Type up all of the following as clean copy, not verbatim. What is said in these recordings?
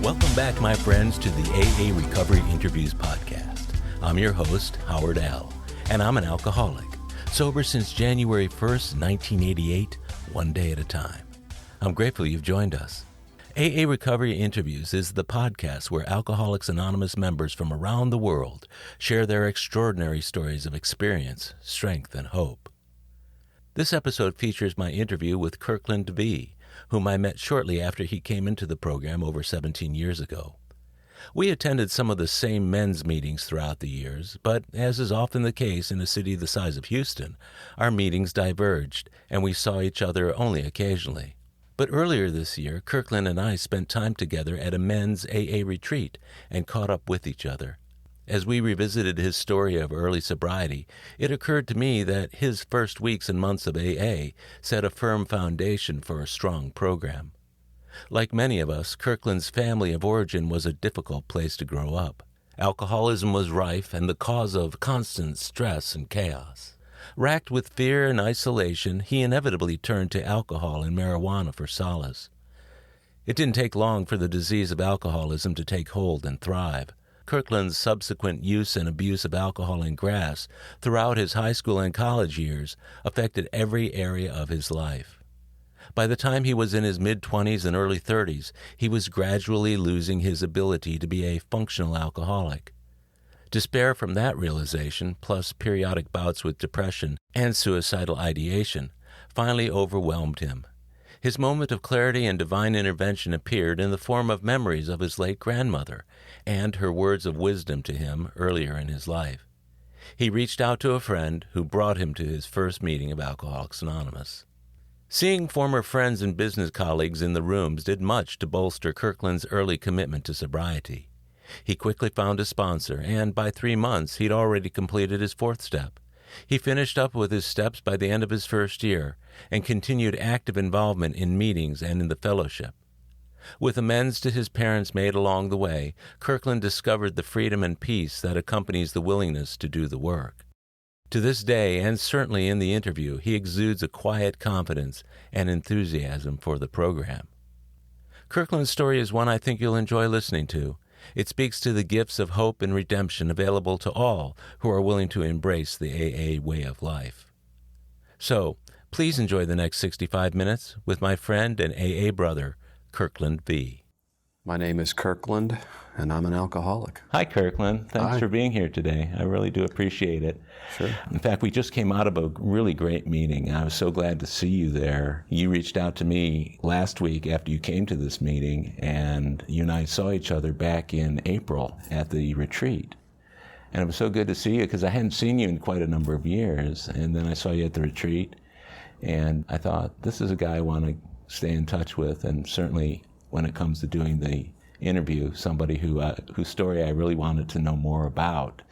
Welcome back, my friends, to the AA Recovery Interviews podcast. I'm your host, Howard L., and I'm an alcoholic, sober since January 1st, 1988, one day at a time. I'm grateful you've joined us. AA Recovery Interviews is the podcast where Alcoholics Anonymous members from around the world share their extraordinary stories of experience, strength, and hope. This episode features my interview with Kirkland V., whom I met shortly after he came into the program over 17 years ago. We attended some of the same men's meetings throughout the years, but as is often the case in a city the size of Houston, our meetings diverged, and we saw each other only occasionally. But earlier this year, Kirkland and I spent time together at a men's AA retreat and caught up with each other. As we revisited his story of early sobriety, it occurred to me that his first weeks and months of AA set a firm foundation for a strong program. Like many of us, Kirkland's family of origin was a difficult place to grow up. Alcoholism was rife and the cause of constant stress and chaos. Racked with fear and isolation, he inevitably turned to alcohol and marijuana for solace. It didn't take long for the disease of alcoholism to take hold and thrive. Kirkland's subsequent use and abuse of alcohol and grass throughout his high school and college years affected every area of his life. By the time he was in his mid-20s and early 30s, he was gradually losing his ability to be a functional alcoholic. Despair from that realization, plus periodic bouts with depression and suicidal ideation, finally overwhelmed him. His moment of clarity and divine intervention appeared in the form of memories of his late grandmother and her words of wisdom to him earlier in his life. He reached out to a friend who brought him to his first meeting of Alcoholics Anonymous. Seeing former friends and business colleagues in the rooms did much to bolster Kirkland's early commitment to sobriety. He quickly found a sponsor, and by 3 months he'd already completed his 4th step. He finished up with his steps by the end of his first year and continued active involvement in meetings and in the fellowship. With amends to his parents made along the way, Kirkland discovered the freedom and peace that accompanies the willingness to do the work. To this day, and certainly in the interview, he exudes a quiet confidence and enthusiasm for the program. Kirkland's story is one I think you'll enjoy listening to. It speaks to the gifts of hope and redemption available to all who are willing to embrace the AA way of life. So, please enjoy the next 65 minutes with my friend and AA brother, Kirkland V. My name is Kirkland, and I'm an alcoholic. Hi, Kirkland. Thanks Hi. for being here today. I really do appreciate it. Sure. In fact, we just came out of a really great meeting. I was so glad to see you there. You reached out to me last week after you came to this meeting, and you and I saw each other back in April at the retreat. And it was so good to see you because I hadn't seen you in quite a number of years. And then I saw you at the retreat, and I thought, this is a guy I want to stay in touch with, and certainly when it comes to doing the interview, somebody whose story I really wanted to know more about.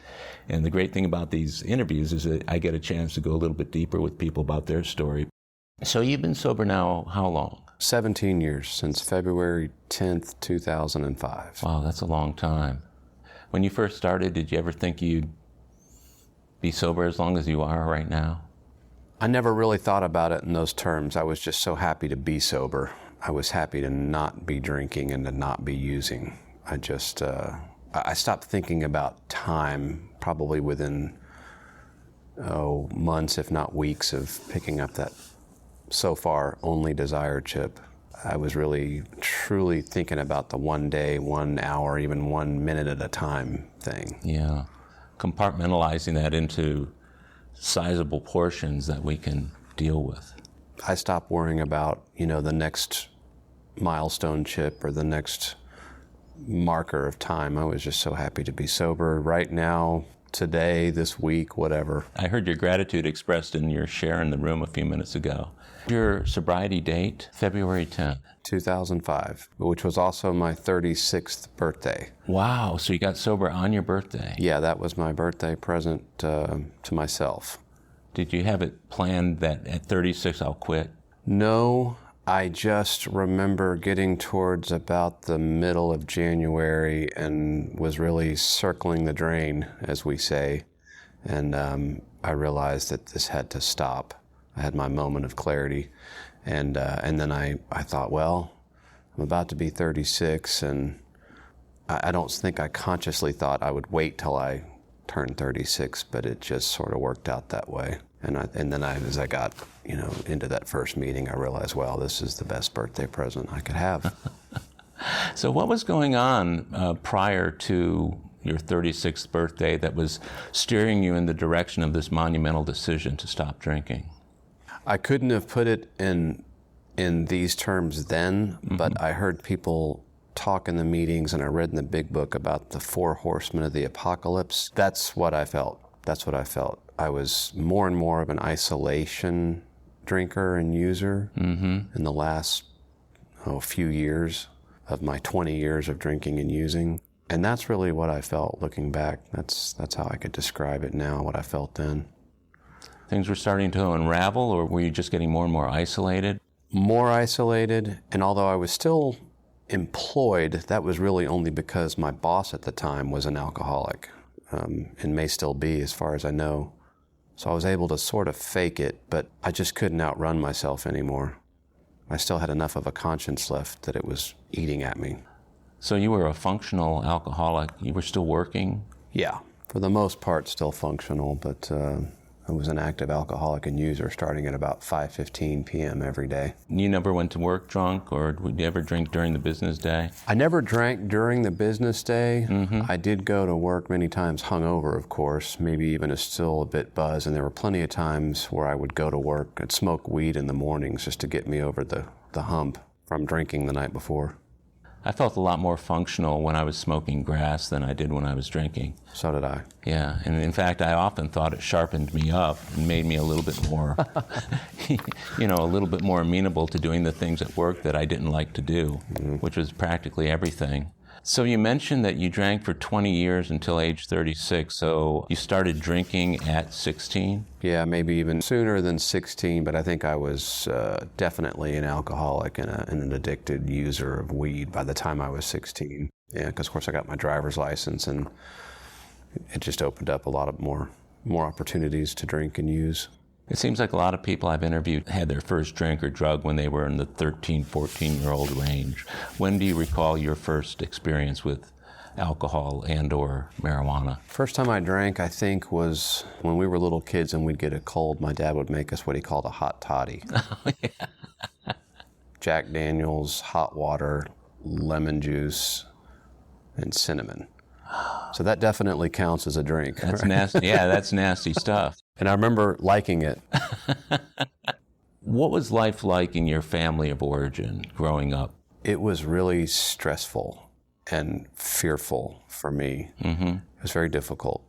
And the great thing about these interviews is that I get a chance to go a little bit deeper with people about their story. So you've been sober now how long? 17 years, since February 10th, 2005. Wow, that's a long time. When you first started, did you ever think you'd be sober as long as you are right now? I never really thought about it in those terms. I was just so happy to be sober. I was happy to not be drinking and to not be using. I stopped thinking about time probably within months, if not weeks, of picking up that so far only desire chip. I was really, truly thinking about the 1 day, 1 hour, even 1 minute at a time thing. Yeah, compartmentalizing that into sizable portions that we can deal with. I stopped worrying about, the next milestone chip or the next marker of time. I was just so happy to be sober right now, today, this week, whatever. I heard your gratitude expressed in your share in the room a few minutes ago. Your sobriety date, February 10th. 2005, which was also my 36th birthday. Wow, so you got sober on your birthday. Yeah, that was my birthday present to myself. Did you have it planned that at 36 I'll quit? No, I just remember getting towards about the middle of January and was really circling the drain, as we say. And I realized that this had to stop. I had my moment of clarity. And then I thought, well, I'm about to be 36 and I don't think I consciously thought I would wait till I turned 36, but it just sort of worked out that way. And then as I got, into that first meeting, I realized, well, this is the best birthday present I could have. So what was going on prior to your 36th birthday that was steering you in the direction of this monumental decision to stop drinking? I couldn't have put it in these terms then, but I heard people talk in the meetings, and I read in the big book about the 4 horsemen of the apocalypse. That's what I felt. I was more and more of an isolation drinker and user in the last few years of my 20 years of drinking and using. And that's really what I felt looking back. That's how I could describe it now, what I felt then. Things were starting to unravel, or were you just getting more and more isolated? More isolated, and although I was still employed, that was really only because my boss at the time was an alcoholic, and may still be as far as I know. So I was able to sort of fake it, but I just couldn't outrun myself anymore. I still had enough of a conscience left that it was eating at me. So you were a functional alcoholic. You were still working? Yeah, for the most part still functional, but I was an active alcoholic and user starting at about 5:15 p.m. every day. You never went to work drunk, or would you ever drink during the business day? I never drank during the business day. I did go to work many times hungover, of course, maybe even still a bit buzzed, and there were plenty of times where I would go to work and smoke weed in the mornings just to get me over the hump from drinking the night before. I felt a lot more functional when I was smoking grass than I did when I was drinking. So did I. Yeah, and in fact, I often thought it sharpened me up and made me a little bit more, a little bit more amenable to doing the things at work that I didn't like to do, which was practically everything. So you mentioned that you drank for 20 years until age 36, so you started drinking at 16? Yeah, maybe even sooner than 16, but I think I was definitely an alcoholic and an addicted user of weed by the time I was 16. Yeah, because of course I got my driver's license, and it just opened up a lot of more opportunities to drink and use. It seems like a lot of people I've interviewed had their first drink or drug when they were in the 13, 14-year-old range. When do you recall your first experience with alcohol and or marijuana? First time I drank, I think, was when we were little kids and we'd get a cold. My dad would make us what he called a hot toddy. Oh, yeah. Jack Daniels, hot water, lemon juice, and cinnamon. So that definitely counts as a drink. That's nasty. Yeah, that's nasty stuff. And I remember liking it. What was life like in your family of origin growing up? It was really stressful and fearful for me. It was very difficult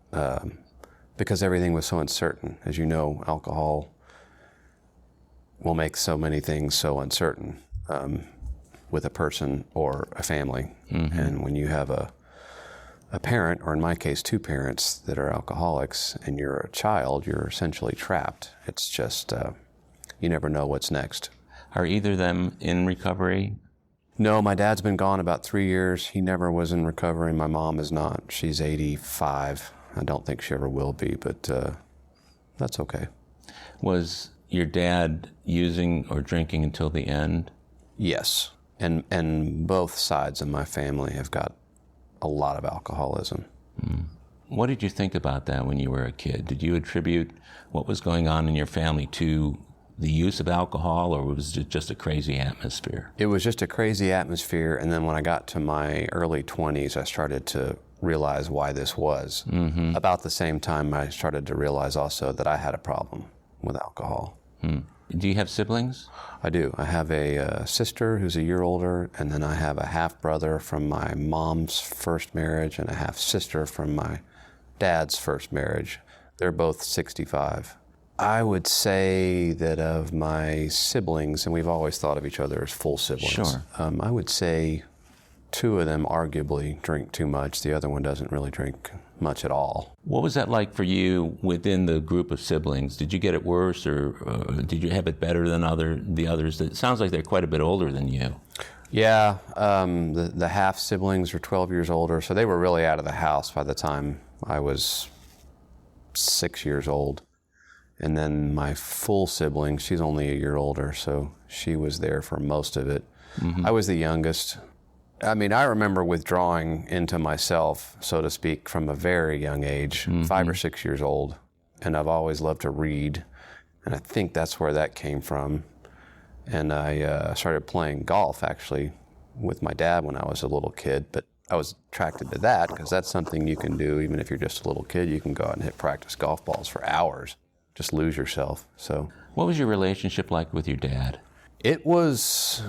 because everything was so uncertain. As you know, alcohol will make so many things so uncertain with a person or a family. And when you have a parent, or in my case, 2 parents that are alcoholics, and you're a child, you're essentially trapped. It's just, you never know what's next. Are either of them in recovery? No, my dad's been gone about 3 years. He never was in recovery. My mom is not. She's 85. I don't think she ever will be, but that's okay. Was your dad using or drinking until the end? Yes, and both sides of my family have got a lot of alcoholism. What did you think about that when you were a kid? Did you attribute what was going on in your family to the use of alcohol, or was it just a crazy atmosphere? It was just a crazy atmosphere, and then when I got to my early 20s, I started to realize why this was. About the same time, I started to realize also that I had a problem with alcohol. Do you have siblings? I do. I have a sister who's a year older, and then I have a half-brother from my mom's first marriage and a half-sister from my dad's first marriage. They're both 65. I would say that of my siblings, and we've always thought of each other as full siblings. Sure. I would say 2 of them arguably drink too much. The other one doesn't really drink much at all. What was that like for you within the group of siblings? Did you get it worse, or did you have it better than the others? It sounds like they're quite a bit older than you. Yeah, the half siblings are 12 years older, so they were really out of the house by the time I was 6 years old. And then my full sibling, she's only a year older, so she was there for most of it. I was the youngest, I mean, I remember withdrawing into myself, so to speak, from a very young age, 5 or 6 years old, and I've always loved to read, and I think that's where that came from. And I started playing golf, actually, with my dad when I was a little kid, but I was attracted to that because that's something you can do even if you're just a little kid. You can go out and hit practice golf balls for hours, just lose yourself. So, what was your relationship like with your dad? It was...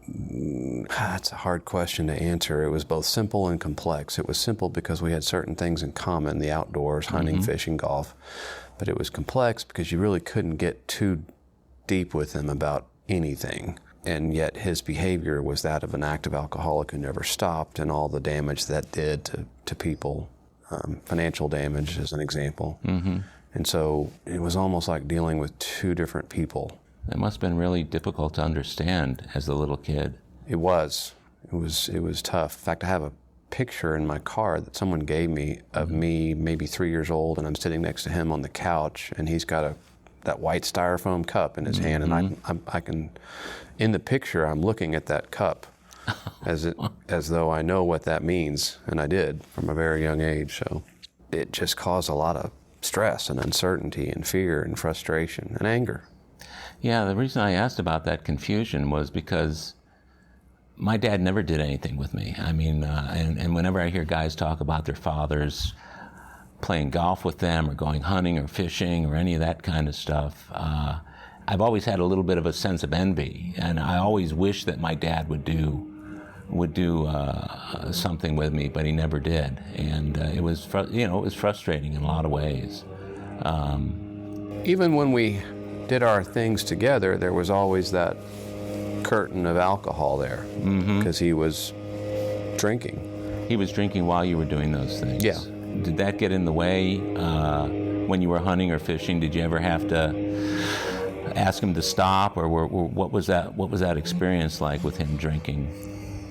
That's a hard question to answer. It was both simple and complex. It was simple because we had certain things in common, the outdoors, hunting, fishing, golf. But it was complex because you really couldn't get too deep with him about anything. And yet his behavior was that of an active alcoholic who never stopped, and all the damage that did to people, financial damage as an example. And so it was almost like dealing with two different people. That must have been really difficult to understand as a little kid. It was tough. In fact, I have a picture in my car that someone gave me of me maybe 3 years old, and I'm sitting next to him on the couch, and he's got that white styrofoam cup in his hand, and I can, in the picture, I'm looking at that cup as though I know what that means, and I did from a very young age. So it just caused a lot of stress and uncertainty and fear and frustration and anger. Yeah, the reason I asked about that confusion was because my dad never did anything with me. I mean, and whenever I hear guys talk about their fathers playing golf with them or going hunting or fishing or any of that kind of stuff, I've always had a little bit of a sense of envy, and I always wished that my dad would do something with me, but he never did, and it was frustrating in a lot of ways. Even when we did our things together, there was always that curtain of alcohol there because he was drinking. He was drinking while you were doing those things? Yeah. Did that get in the way when you were hunting or fishing? Did you ever have to ask him to stop, or what was that experience like with him drinking?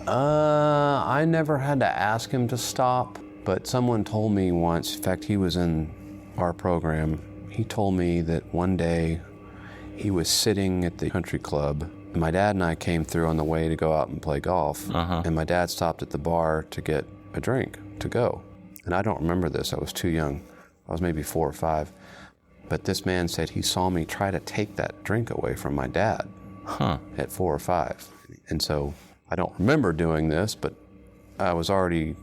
I never had to ask him to stop, but someone told me once, in fact, he was in our program, he told me that one day he was sitting at the country club. My dad and I came through on the way to go out and play golf, and my dad stopped at the bar to get a drink to go. And I don't remember this, I was too young. I was maybe 4 or 5. But this man said he saw me try to take that drink away from my dad at 4 or 5. And so I don't remember doing this, but I was already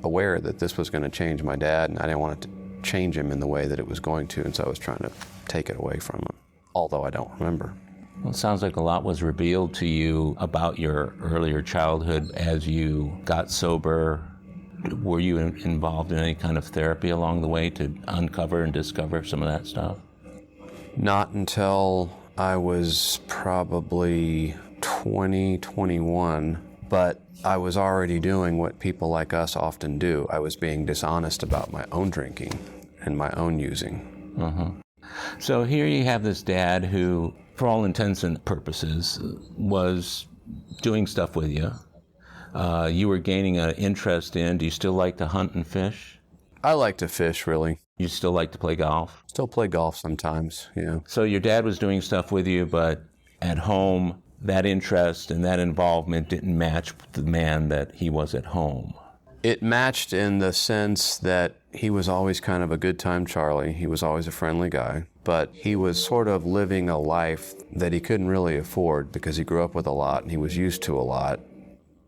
aware that this was going to change my dad, and I didn't want it to change him in the way that it was going to, and so I was trying to take it away from him, although I don't remember. Well, it sounds like a lot was revealed to you about your earlier childhood as you got sober. Were you involved in any kind of therapy along the way to uncover and discover some of that stuff? Not until I was probably 20, 21, but I was already doing what people like us often do. I was being dishonest about my own drinking and my own using. So here you have this dad who, for all intents and purposes, was doing stuff with you. You were gaining an interest in, do you still like to hunt and fish? I like to fish, really. You still like to play golf? Still play golf sometimes, yeah. So your dad was doing stuff with you, but at home, that interest and that involvement didn't match the man that he was at home. It matched in the sense that he was always kind of a good time Charlie. He was always a friendly guy, but he was sort of living a life that he couldn't really afford because he grew up with a lot and he was used to a lot.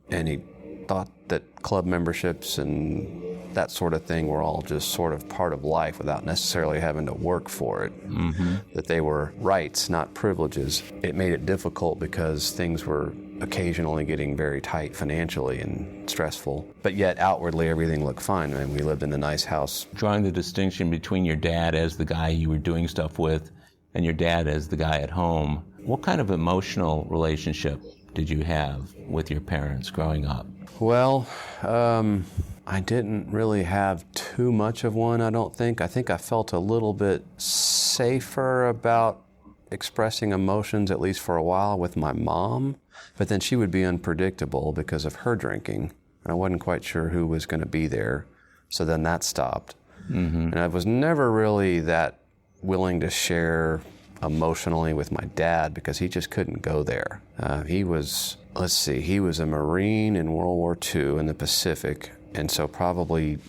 And he thought that club memberships and that sort of thing were all just sort of part of life without necessarily having to work for it. That they were rights, not privileges. It made it difficult because things were occasionally getting very tight financially and stressful. But yet outwardly everything looked fine. I mean, we lived in a nice house. Drawing the distinction between your dad as the guy you were doing stuff with and your dad as the guy at home, what kind of emotional relationship did you have with your parents growing up? Well, I didn't really have too much of one, I don't think. I think I felt a little bit safer about expressing emotions, at least for a while, with my mom. But then she would be unpredictable because of her drinking. And I wasn't quite sure who was going to be there. So then that stopped. And I was never really that willing to share emotionally with my dad because he just couldn't go there. He was let's see, he was a Marine in World War II in the Pacific, and so probably,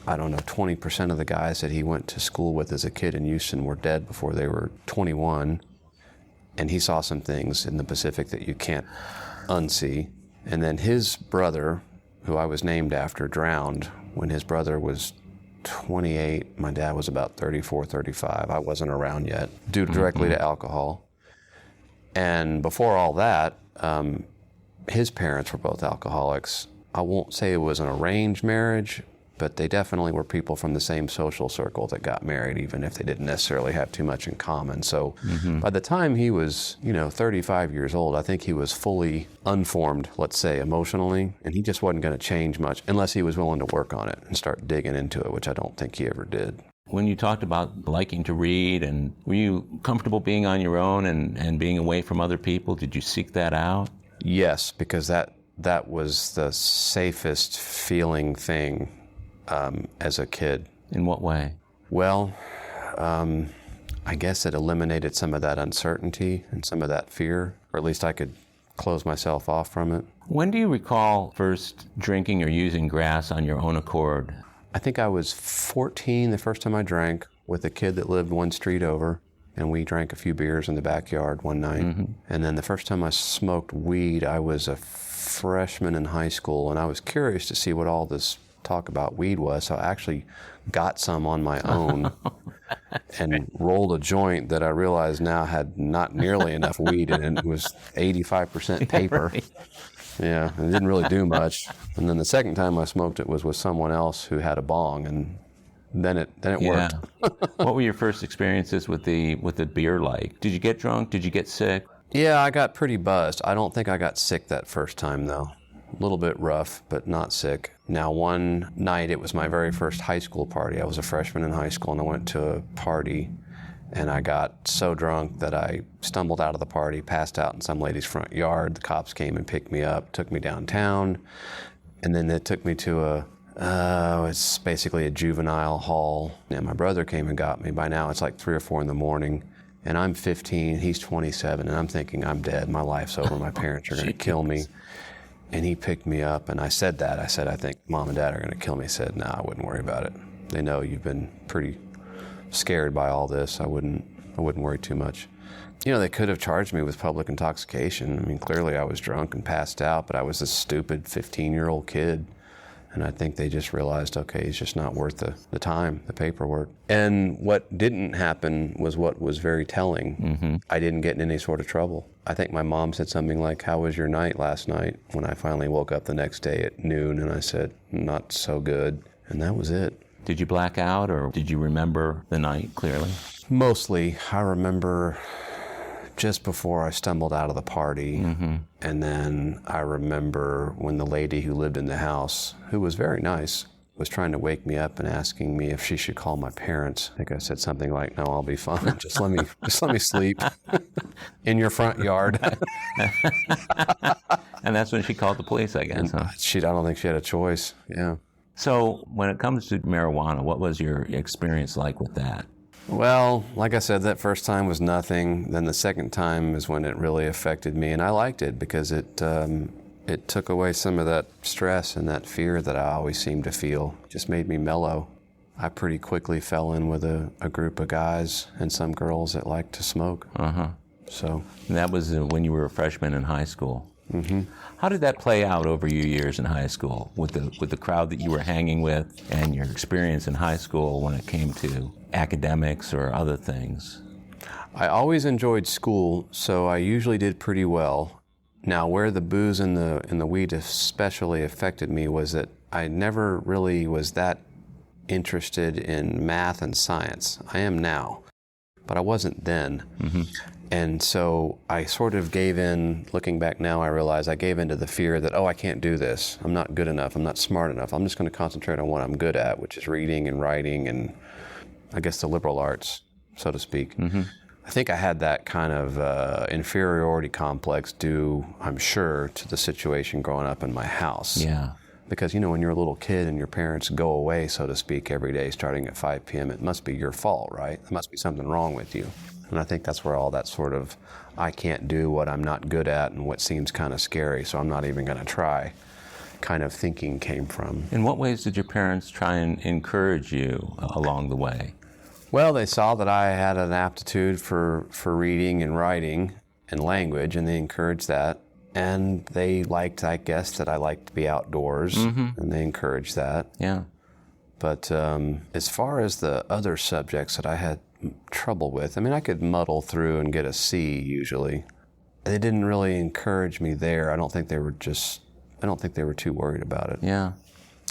I don't know, 20% of the guys that he went to school with as a kid in Houston were dead before they were 21, and he saw some things in the Pacific that you can't unsee. And then his brother, who I was named after, drowned when his brother was 28. My dad was about 34, 35. I wasn't around yet, due directly to alcohol. And before all that, his parents were both alcoholics. I won't say it was an arranged marriage, but they definitely were people from the same social circle that got married, even if they didn't necessarily have too much in common. So by the time he was, 35 years old, I think he was fully unformed, let's say, emotionally, and he just wasn't going to change much unless he was willing to work on it and start digging into it, which I don't think he ever did. When you talked about liking to read, and were you comfortable being on your own and being away from other people? Did you seek that out? Yes, because that was the safest feeling thing as a kid. In what way? Well, I guess it eliminated some of that uncertainty and some of that fear, or at least I could close myself off from it. When do you recall first drinking or using grass on your own accord? I think I was 14 the first time I drank with a kid that lived one street over, and we drank a few beers in the backyard one night. And then the first time I smoked weed, I was a freshman in high school, and I was curious to see what all this talk about weed was, so I actually got some on my own and rolled a joint that I realized now had not nearly enough weed in it. It was 85% paper. Right. Yeah, it didn't really do much. And then the second time I smoked it was with someone else who had a bong, and then it worked. What were your first experiences with the beer like? Did you get drunk? Did you get sick? Yeah, I got pretty buzzed. I don't think I got sick that first time, though. A little bit rough, but not sick. Now, one night, it was my very first high school party. I was a freshman in high school, and I went to a party, and I got so drunk that I stumbled out of the party, passed out in some lady's front yard. The cops came and picked me up, took me downtown, and then they took me to it's basically a juvenile hall. And my brother came and got me. By now, it's like 3 or 4 in the morning. And I'm 15, he's 27, and I'm thinking, I'm dead, my life's over, my parents are going to kill me. And he picked me up, and I said, I think Mom and Dad are going to kill me. He said, no, I wouldn't worry about it. They know you've been pretty scared by all this. I wouldn't worry too much. They could have charged me with public intoxication. I mean, clearly I was drunk and passed out, but I was a stupid 15-year-old kid. And I think they just realized, okay, it's just not worth the time, the paperwork. And what didn't happen was what was very telling. I didn't get in any sort of trouble. I think my mom said something like, how was your night last night? When I finally woke up the next day at noon, and I said, not so good. And that was it. Did you black out, or did you remember the night clearly? Mostly. I remember just before I stumbled out of the party. And then I remember when the lady who lived in the house, who was very nice, was trying to wake me up and asking me if she should call my parents. I think I said something like, no, I'll be fine. Just let me sleep in your front yard. And that's when she called the police, I guess, huh? I don't think she had a choice. Yeah. So when it comes to marijuana, what was your experience like with that? Well, like I said, that first time was nothing. Then the second time is when it really affected me, and I liked it because it took away some of that stress and that fear that I always seemed to feel. It just made me mellow. I pretty quickly fell in with a group of guys and some girls that liked to smoke. So and that was when you were a freshman in high school. How did that play out over your years in high school with the crowd that you were hanging with and your experience in high school when it came to academics or other things? I always enjoyed school, so I usually did pretty well. Now, where the booze and the weed especially affected me was that I never really was that interested in math and science. I am now, but I wasn't then. And so I sort of gave in. Looking back now, I realize I gave into the fear that, I can't do this. I'm not good enough. I'm not smart enough. I'm just going to concentrate on what I'm good at, which is reading and writing and I guess the liberal arts, so to speak. I think I had that kind of inferiority complex due, I'm sure, to the situation growing up in my house. Yeah. Because, when you're a little kid and your parents go away, so to speak, every day starting at 5 p.m., it must be your fault, right? There must be something wrong with you. And I think that's where all that sort of, I can't do what I'm not good at and what seems kind of scary, so I'm not even going to try, kind of thinking came from. In what ways did your parents try and encourage you along the way? Well, they saw that I had an aptitude for reading and writing and language, and they encouraged that. And they liked, I guess, that I liked to be outdoors, and they encouraged that. Yeah. But as far as the other subjects that I had trouble with, I mean, I could muddle through and get a C usually. They didn't really encourage me there. I don't think they were too worried about it. Yeah.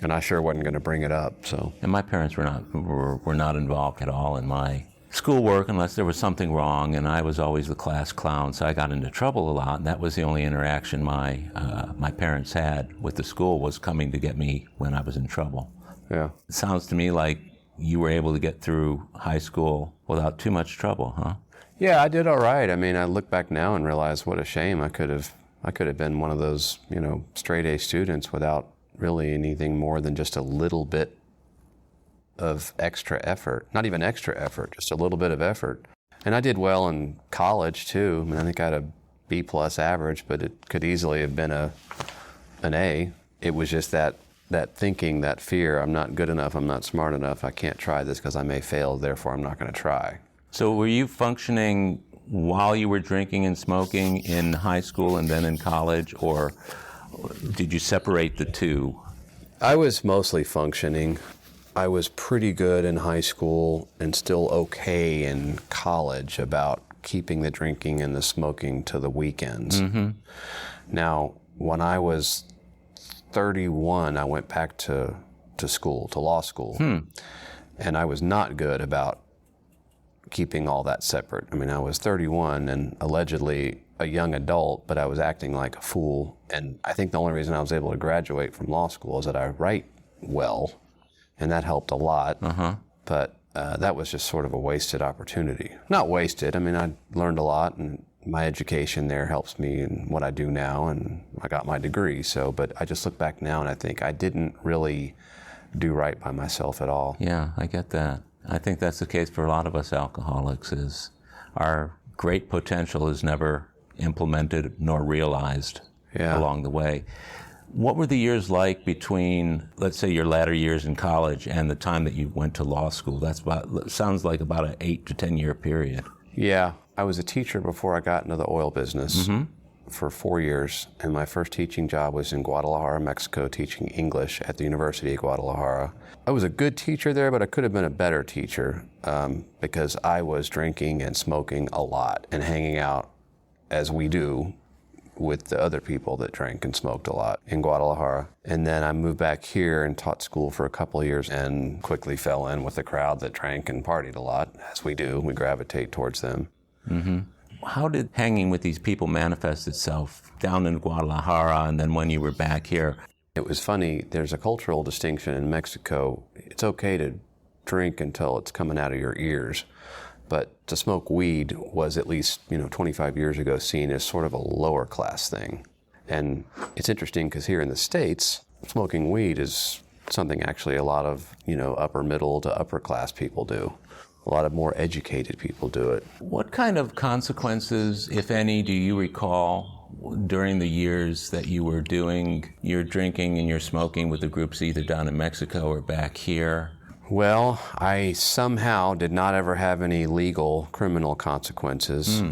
And I sure wasn't going to bring it up, so. And my parents were not involved at all in my schoolwork unless there was something wrong, and I was always the class clown, so I got into trouble a lot, and that was the only interaction my parents had with the school, was coming to get me when I was in trouble. Yeah. It sounds to me like you were able to get through high school without too much trouble, huh? Yeah, I did all right. I mean, I look back now and realize what a shame. I could have been one of those, straight A students without really anything more than just a little bit of extra effort. Not even extra effort, just a little bit of effort. And I did well in college too. I mean, I think I had a B+ average, but it could easily have been an A. It was just that thinking, that fear, I'm not good enough, I'm not smart enough, I can't try this because I may fail, therefore I'm not going to try. So were you functioning while you were drinking and smoking in high school and then in college, or did you separate the two? I was mostly functioning. I was pretty good in high school and still okay in college about keeping the drinking and the smoking to the weekends. Mm-hmm. Now, when I was 31, I went back to school, to law school, and I was not good about keeping all that separate. I mean, I was 31 and allegedly a young adult, but I was acting like a fool. And I think the only reason I was able to graduate from law school is that I write well, and that helped a lot. But that was just sort of a wasted opportunity. Not wasted. I mean, I learned a lot, and my education there helps me in what I do now, and I got my degree. So, but I just look back now and I think I didn't really do right by myself at all. Yeah, I get that. I think that's the case for a lot of us alcoholics, is our great potential is never implemented nor realized along the way. What were the years like between, let's say, your latter years in college and the time that you went to law school? Sounds like about an 8 to 10 year period. Yeah, I was a teacher before I got into the oil business for 4 years, and my first teaching job was in Guadalajara, Mexico, teaching English at the University of Guadalajara. I was a good teacher there, but I could have been a better teacher because I was drinking and smoking a lot and hanging out, as we do, with the other people that drank and smoked a lot in Guadalajara. And then I moved back here and taught school for a couple of years and quickly fell in with the crowd that drank and partied a lot, as we do. We gravitate towards them. Mm-hmm. How did hanging with these people manifest itself down in Guadalajara and then when you were back here? It was funny. There's a cultural distinction in Mexico. It's okay to drink until it's coming out of your ears. But to smoke weed was, at least 25 years ago, seen as sort of a lower class thing. And it's interesting because here in the States, smoking weed is something actually a lot of upper middle to upper class people do. A lot of more educated people do it. What kind of consequences, if any, do you recall during the years that you were doing your drinking and your smoking with the groups either down in Mexico or back here? Well, I somehow did not ever have any legal criminal consequences.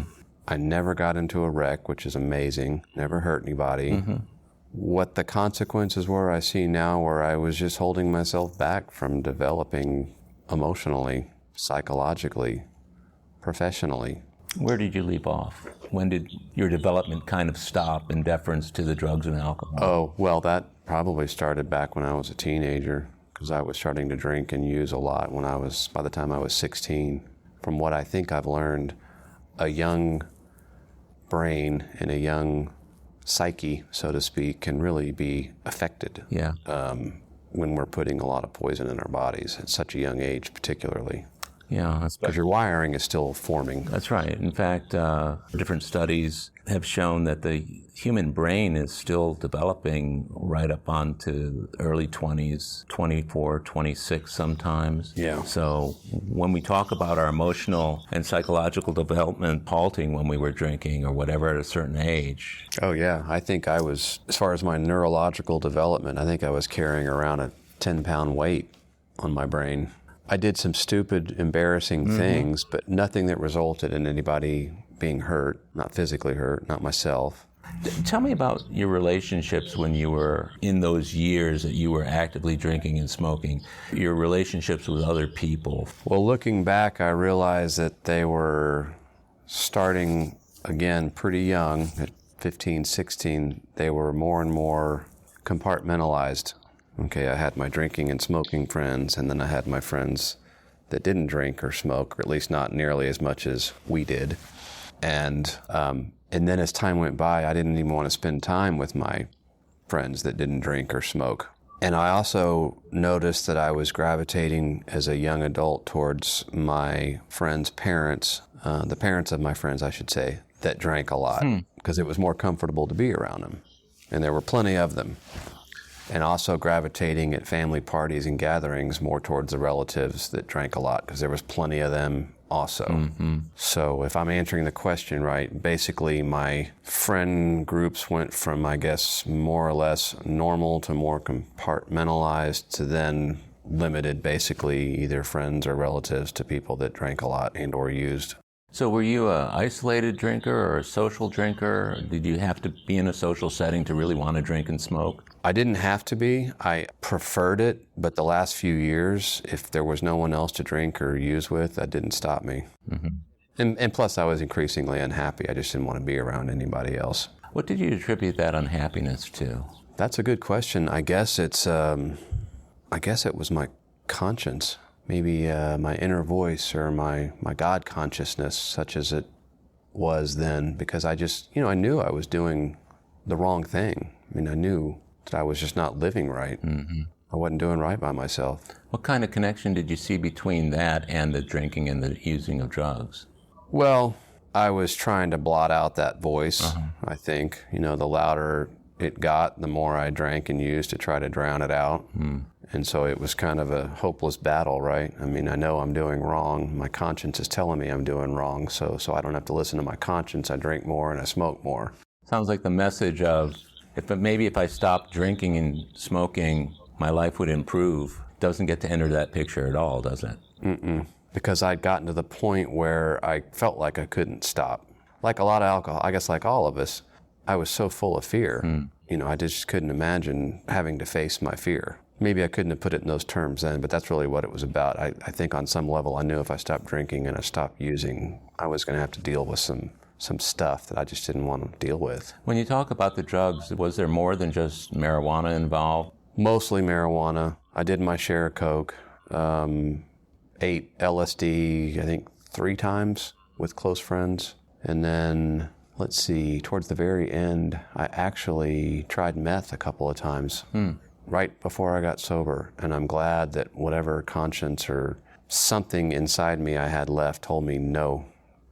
I never got into a wreck, which is amazing. Never hurt anybody. Mm-hmm. What the consequences were, I see now, where I was just holding myself back from developing emotionally, psychologically, professionally. Where did you leave off? When did your development kind of stop in deference to the drugs and alcohol? Oh, well, that probably started back when I was a teenager, because I was starting to drink and use a lot by the time I was 16. From what I think I've learned, a young brain and a young psyche, so to speak, can really be affected when we're putting a lot of poison in our bodies at such a young age, particularly. Yeah, because your wiring is still forming. That's right. In fact, different studies have shown that the human brain is still developing right up onto early 20s, 24, 26 sometimes. Yeah. So when we talk about our emotional and psychological development halting when we were drinking or whatever at a certain age. Oh, yeah. I think I was, as far as my neurological development, I think I was carrying around a 10-pound weight on my brain. I did some stupid, embarrassing things, but nothing that resulted in anybody being hurt, not physically hurt, not myself. Tell me about your relationships when you were in those years that you were actively drinking and smoking, your relationships with other people. Well, looking back, I realized that they were starting, again, pretty young, at 15, 16. They were more and more compartmentalized. Okay, I had my drinking and smoking friends, and then I had my friends that didn't drink or smoke, or at least not nearly as much as we did. And then as time went by, I didn't even want to spend time with my friends that didn't drink or smoke. And I also noticed that I was gravitating as a young adult towards my friends' parents, the parents of my friends, I should say, that drank a lot, because it was more comfortable to be around them. And there were plenty of them. And also gravitating at family parties and gatherings more towards the relatives that drank a lot, because there was plenty of them also. So if I'm answering the question right, basically my friend groups went from, I guess, more or less normal to more compartmentalized to then limited, basically either friends or relatives to people that drank a lot and or used. So were you an isolated drinker or a social drinker? Did you have to be in a social setting to really want to drink and smoke? I didn't have to be. I preferred it, but the last few years, if there was no one else to drink or use with, that didn't stop me. And plus, I was increasingly unhappy. I just didn't want to be around anybody else. What did you attribute that unhappiness to? That's a good question. I guess it was my conscience. Maybe my inner voice or my God consciousness, such as it was then, because I just, I knew I was doing the wrong thing. I mean, I knew that I was just not living right. I wasn't doing right by myself. What kind of connection did you see between that and the drinking and the using of drugs? Well, I was trying to blot out that voice, I think. The louder it got, the more I drank and used to try to drown it out. And so it was kind of a hopeless battle, right? I mean, I know I'm doing wrong. My conscience is telling me I'm doing wrong, so I don't have to listen to my conscience. I drink more and I smoke more. Sounds like the message of, if I stopped drinking and smoking, my life would improve. Doesn't get to enter that picture at all, does it? Because I'd gotten to the point where I felt like I couldn't stop. Like a lot of alcohol, I guess like all of us, I was so full of fear. I just couldn't imagine having to face my fear. Maybe I couldn't have put it in those terms then, but that's really what it was about. I think on some level I knew if I stopped drinking and I stopped using, I was going to have to deal with some stuff that I just didn't want to deal with. When you talk about the drugs, was there more than just marijuana involved? Mostly marijuana. I did my share of coke, ate LSD, I think 3 times with close friends. And then, let's see, towards the very end, I actually tried meth a couple of times. Right before I got sober, and I'm glad that whatever conscience or something inside me I had left told me, no,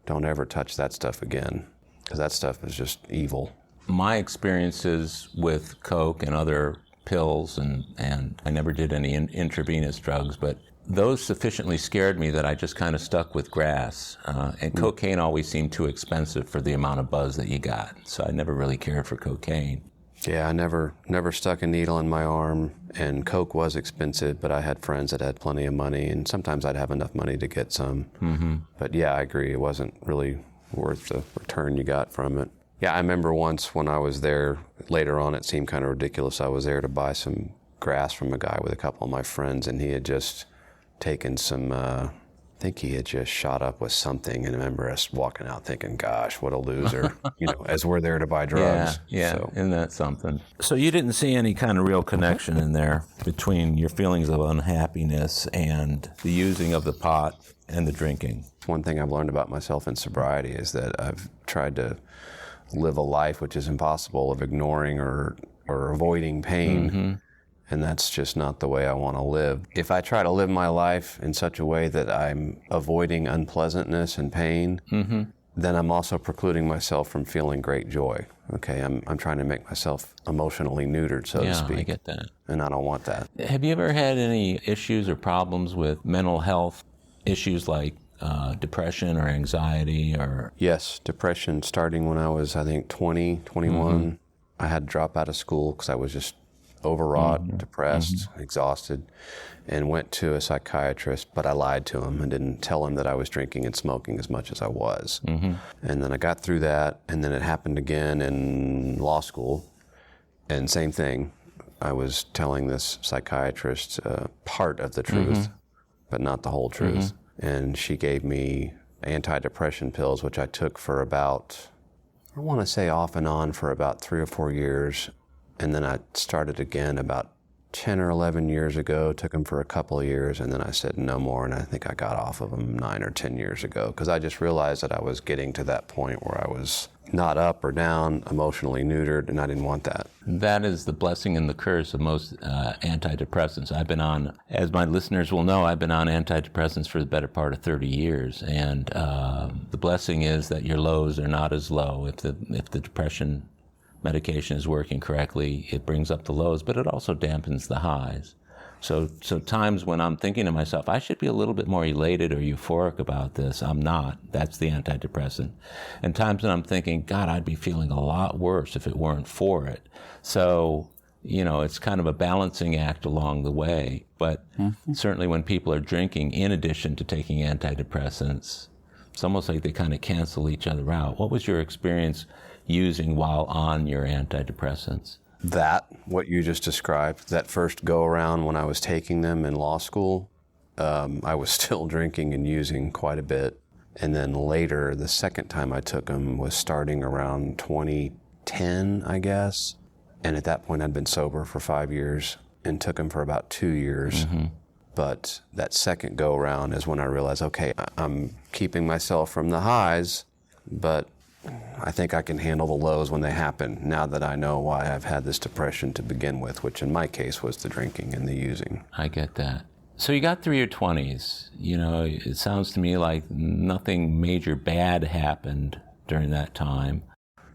don't ever touch that stuff again, because that stuff is just evil. My experiences with coke and other pills, and I never did any intravenous drugs, but those sufficiently scared me that I just kind of stuck with grass. And cocaine always seemed too expensive for the amount of buzz that you got, so I never really cared for cocaine. Yeah, I never stuck a needle in my arm, and coke was expensive, but I had friends that had plenty of money, and sometimes I'd have enough money to get some. But yeah, I agree, it wasn't really worth the return you got from it. Yeah, I remember once when I was there, later on it seemed kind of ridiculous, I was there to buy some grass from a guy with a couple of my friends, and he had just taken some, I think he had just shot up with something, and I remember us walking out thinking, gosh, what a loser, as we're there to buy drugs. Yeah, so. Isn't that something? So you didn't see any kind of real connection in there between your feelings of unhappiness and the using of the pot and the drinking? One thing I've learned about myself in sobriety is that I've tried to live a life which is impossible, of ignoring or avoiding pain. And that's just not the way I want to live. If I try to live my life in such a way that I'm avoiding unpleasantness and pain, then I'm also precluding myself from feeling great joy. Okay, I'm trying to make myself emotionally neutered, so to speak. Yeah, I get that. And I don't want that. Have you ever had any issues or problems with mental health issues like depression or anxiety or? Yes, depression starting when I was, I think, 20, 21. I had to drop out of school because I was just overwrought, depressed, exhausted, and went to a psychiatrist, but I lied to him and didn't tell him that I was drinking and smoking as much as I was. And then I got through that, and then it happened again in law school, and same thing. I was telling this psychiatrist part of the truth, but not the whole truth. And she gave me antidepressant pills, which I took for about, I want to say off and on for about 3 or 4 years. And then I started again about 10 or 11 years ago, took them for a couple of years, and then I said no more, and I think I got off of them 9 or 10 years ago, because I just realized that I was getting to that point where I was not up or down, emotionally neutered, and I didn't want that. That is the blessing and the curse of most antidepressants. I've been on, as my listeners will know, I've been on antidepressants for the better part of 30 years, and the blessing is that your lows are not as low. If the depression medication is working correctly, it brings up the lows, but it also dampens the highs. So times when I'm thinking to myself, I should be a little bit more elated or euphoric about this, I'm not. That's the antidepressant. And times when I'm thinking, God, I'd be feeling a lot worse if it weren't for it. So, it's kind of a balancing act along the way. But certainly when people are drinking, in addition to taking antidepressants, it's almost like they kind of cancel each other out. What was your experience using while on your antidepressants? What you just described, that first go around when I was taking them in law school, I was still drinking and using quite a bit. And then later, the second time I took them was starting around 2010, I guess. And at that point, I'd been sober for 5 years and took them for about 2 years. But that second go around is when I realized, okay, I'm keeping myself from the highs, but I think I can handle the lows when they happen, now that I know why I've had this depression to begin with, which in my case was the drinking and the using. I get that. So you got through your 20s. It sounds to me like nothing major bad happened during that time.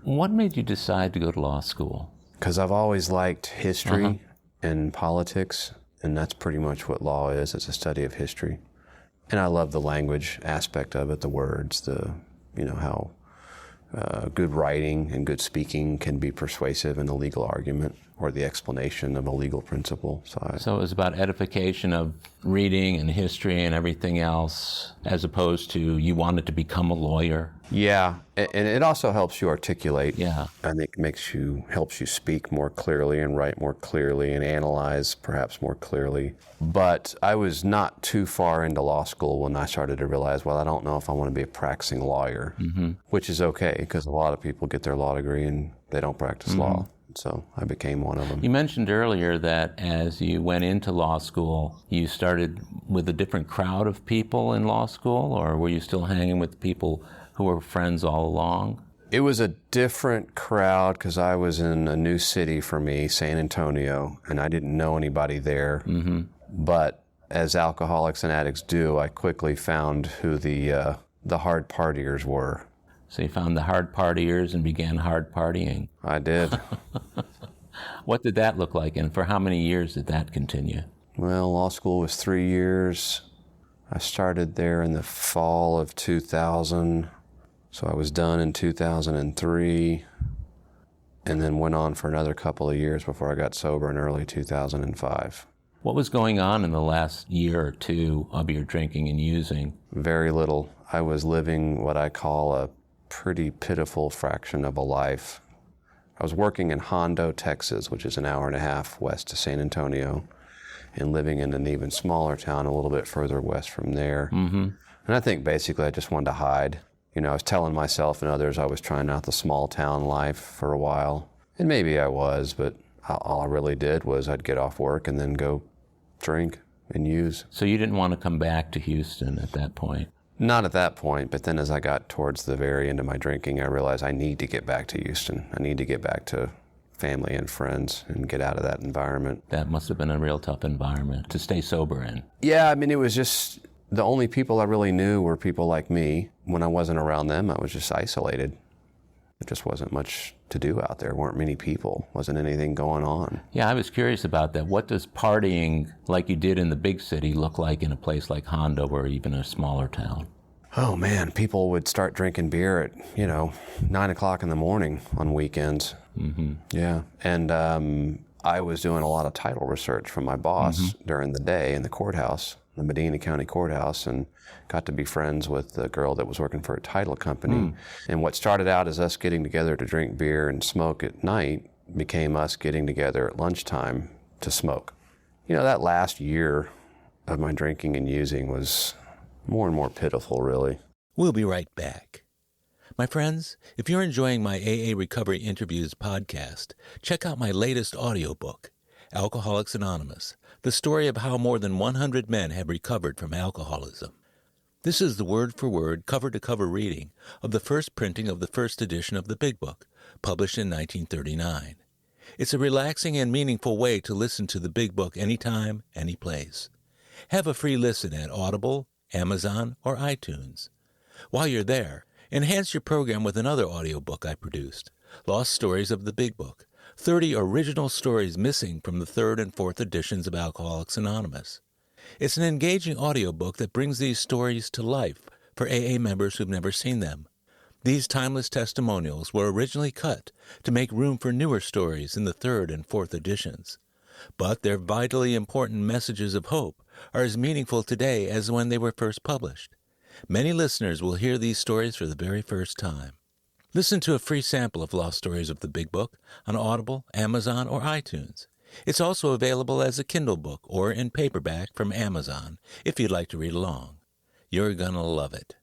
What made you decide to go to law school? Because I've always liked history and politics, and that's pretty much what law is. It's a study of history. And I love the language aspect of it, the words, how good writing and good speaking can be persuasive in a legal argument or the explanation of a legal principle. So it was about edification of reading and history and everything else, as opposed to you wanted to become a lawyer. Yeah, and it also helps you articulate. Yeah. I think helps you speak more clearly and write more clearly and analyze perhaps more clearly. But I was not too far into law school when I started to realize, well, I don't know if I want to be a practicing lawyer, which is okay, because a lot of people get their law degree and they don't practice law. So I became one of them. You mentioned earlier that as you went into law school, you started with a different crowd of people in law school, or were you still hanging with people who were friends all along? It was a different crowd because I was in a new city for me, San Antonio, and I didn't know anybody there. But as alcoholics and addicts do, I quickly found who the hard partiers were. So you found the hard partiers and began hard partying. I did. What did that look like, and for how many years did that continue? Well, law school was 3 years. I started there in the fall of 2000, so I was done in 2003, and then went on for another couple of years before I got sober in early 2005. What was going on in the last year or two of your drinking and using? Very little. I was living what I call a pretty pitiful fraction of a life. I was working in Hondo, Texas, which is an hour and a half west of San Antonio, and living in an even smaller town a little bit further west from there. And I think basically I just wanted to hide. I was telling myself and others I was trying out the small town life for a while. And maybe I was, but all I really did was I'd get off work and then go drink and use. So you didn't want to come back to Houston at that point? Not at that point, but then as I got towards the very end of my drinking, I realized I need to get back to Houston. I need to get back to family and friends and get out of that environment. That must have been a real tough environment to stay sober in. Yeah, it was just the only people I really knew were people like me, when I wasn't around them, I was just isolated. There just wasn't much to do out there. Weren't many people. Wasn't anything going on. Yeah, I was curious about that. What does partying like you did in the big city look like in a place like Hondo or even a smaller town? Oh man, people would start drinking beer at, 9 o'clock in the morning on weekends. Mm-hmm. Yeah. And I was doing a lot of title research from my boss during the day in the courthouse, the Medina County Courthouse, and got to be friends with the girl that was working for a title company. And what started out as us getting together to drink beer and smoke at night became us getting together at lunchtime to smoke. That last year of my drinking and using was more and more pitiful, really. We'll be right back. My friends, if you're enjoying my AA Recovery Interviews podcast, check out my latest audiobook, Alcoholics Anonymous, the story of how more than 100 men have recovered from alcoholism. This is the word-for-word, cover-to-cover reading of the first printing of the first edition of the Big Book, published in 1939. It's a relaxing and meaningful way to listen to the Big Book anytime, any place. Have a free listen at Audible, Amazon, or iTunes. While you're there, enhance your program with another audiobook I produced, Lost Stories of the Big Book, 30 original stories missing from the third and fourth editions of Alcoholics Anonymous. It's an engaging audiobook that brings these stories to life for AA members who've never seen them. These timeless testimonials were originally cut to make room for newer stories in the third and fourth editions. But their vitally important messages of hope are as meaningful today as when they were first published. Many listeners will hear these stories for the very first time. Listen to a free sample of Lost Stories of the Big Book on Audible, Amazon, or iTunes. It's also available as a Kindle book or in paperback from Amazon if you'd like to read along. You're gonna love it.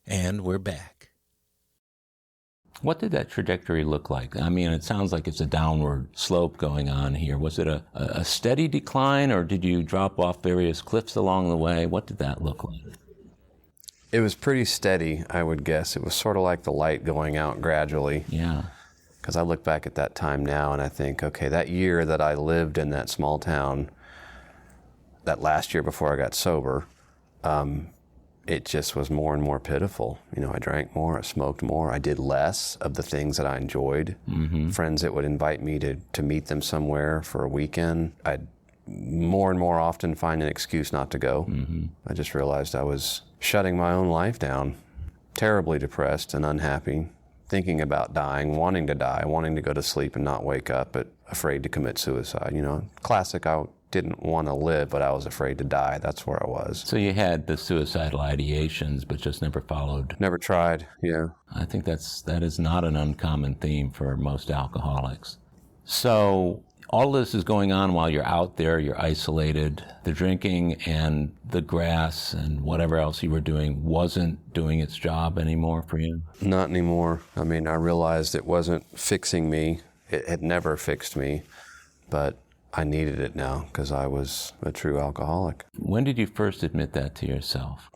And we're back. What did that trajectory look like? I mean, it sounds like it's a downward slope going on here. Was it a steady decline, or did you drop off various cliffs along the way? What did that look like? It was pretty steady, I would guess. It was sort of like the light going out gradually. Yeah. Because I look back at that time now and I think, okay, that year that I lived in that small town, that last year before I got sober, it just was more and more pitiful. I drank more, I smoked more, I did less of the things that I enjoyed. Friends that would invite me to meet them somewhere for a weekend, I'd more and more often find an excuse not to go. I just realized I was shutting my own life down, terribly depressed and unhappy, thinking about dying, wanting to die, wanting to go to sleep and not wake up, but afraid to commit suicide. Classic, I didn't want to live, but I was afraid to die. That's where I was. So you had the suicidal ideations, but just never followed. Never tried, yeah. I think that is not an uncommon theme for most alcoholics. So all this is going on while you're out there, you're isolated. The drinking and the grass and whatever else you were doing wasn't doing its job anymore for you? Not anymore. I mean, I realized it wasn't fixing me. It had never fixed me, but I needed it now because I was a true alcoholic. When did you first admit that to yourself?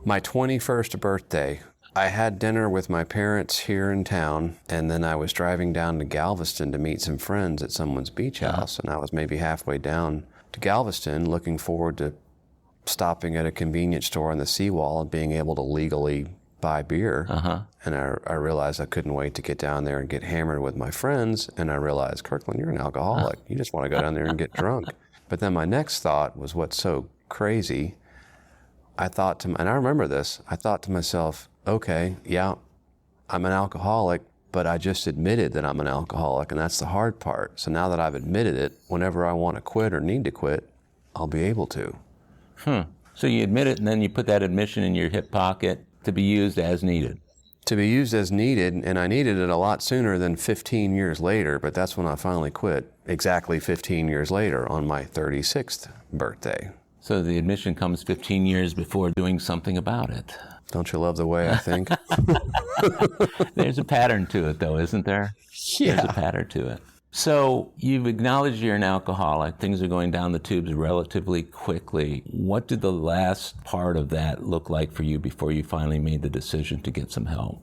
My 21st birthday. I had dinner with my parents here in town, and then I was driving down to Galveston to meet some friends at someone's beach house, and I was maybe halfway down to Galveston looking forward to stopping at a convenience store on the seawall and being able to legally buy beer. And I realized I couldn't wait to get down there and get hammered with my friends, and I realized, Kirkland, you're an alcoholic. You just want to go down there and get drunk. But then my next thought was what's so crazy. And I remember this, I thought to myself, okay, yeah, I'm an alcoholic, but I just admitted that I'm an alcoholic, and that's the hard part. So now that I've admitted it, whenever I want to quit or need to quit, I'll be able to. So you admit it, and then you put that admission in your hip pocket to be used as needed. To be used as needed, and I needed it a lot sooner than 15 years later, but that's when I finally quit, exactly 15 years later on my 36th birthday. So the admission comes 15 years before doing something about it. Don't you love the way I think? There's a pattern to it, though, isn't there? Yeah. There's a pattern to it. So you've acknowledged you're an alcoholic. Things are going down the tubes relatively quickly. What did the last part of that look like for you before you finally made the decision to get some help?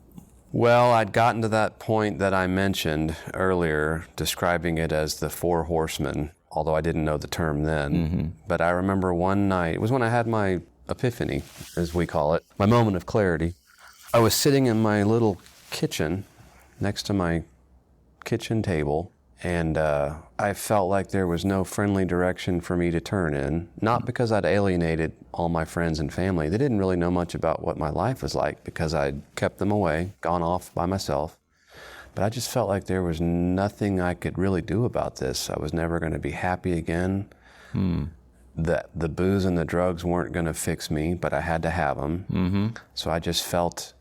Well, I'd gotten to that point that I mentioned earlier, describing it as the 4 horsemen, although I didn't know the term then. But I remember one night, it was when I had my epiphany, as we call it, my moment of clarity. I was sitting in my little kitchen next to my kitchen table, and I felt like there was no friendly direction for me to turn in, not because I'd alienated all my friends and family. They didn't really know much about what my life was like because I'd kept them away, gone off by myself. But I just felt like there was nothing I could really do about this. I was never going to be happy again. That the booze and the drugs weren't going to fix me, but I had to have them. So I just felt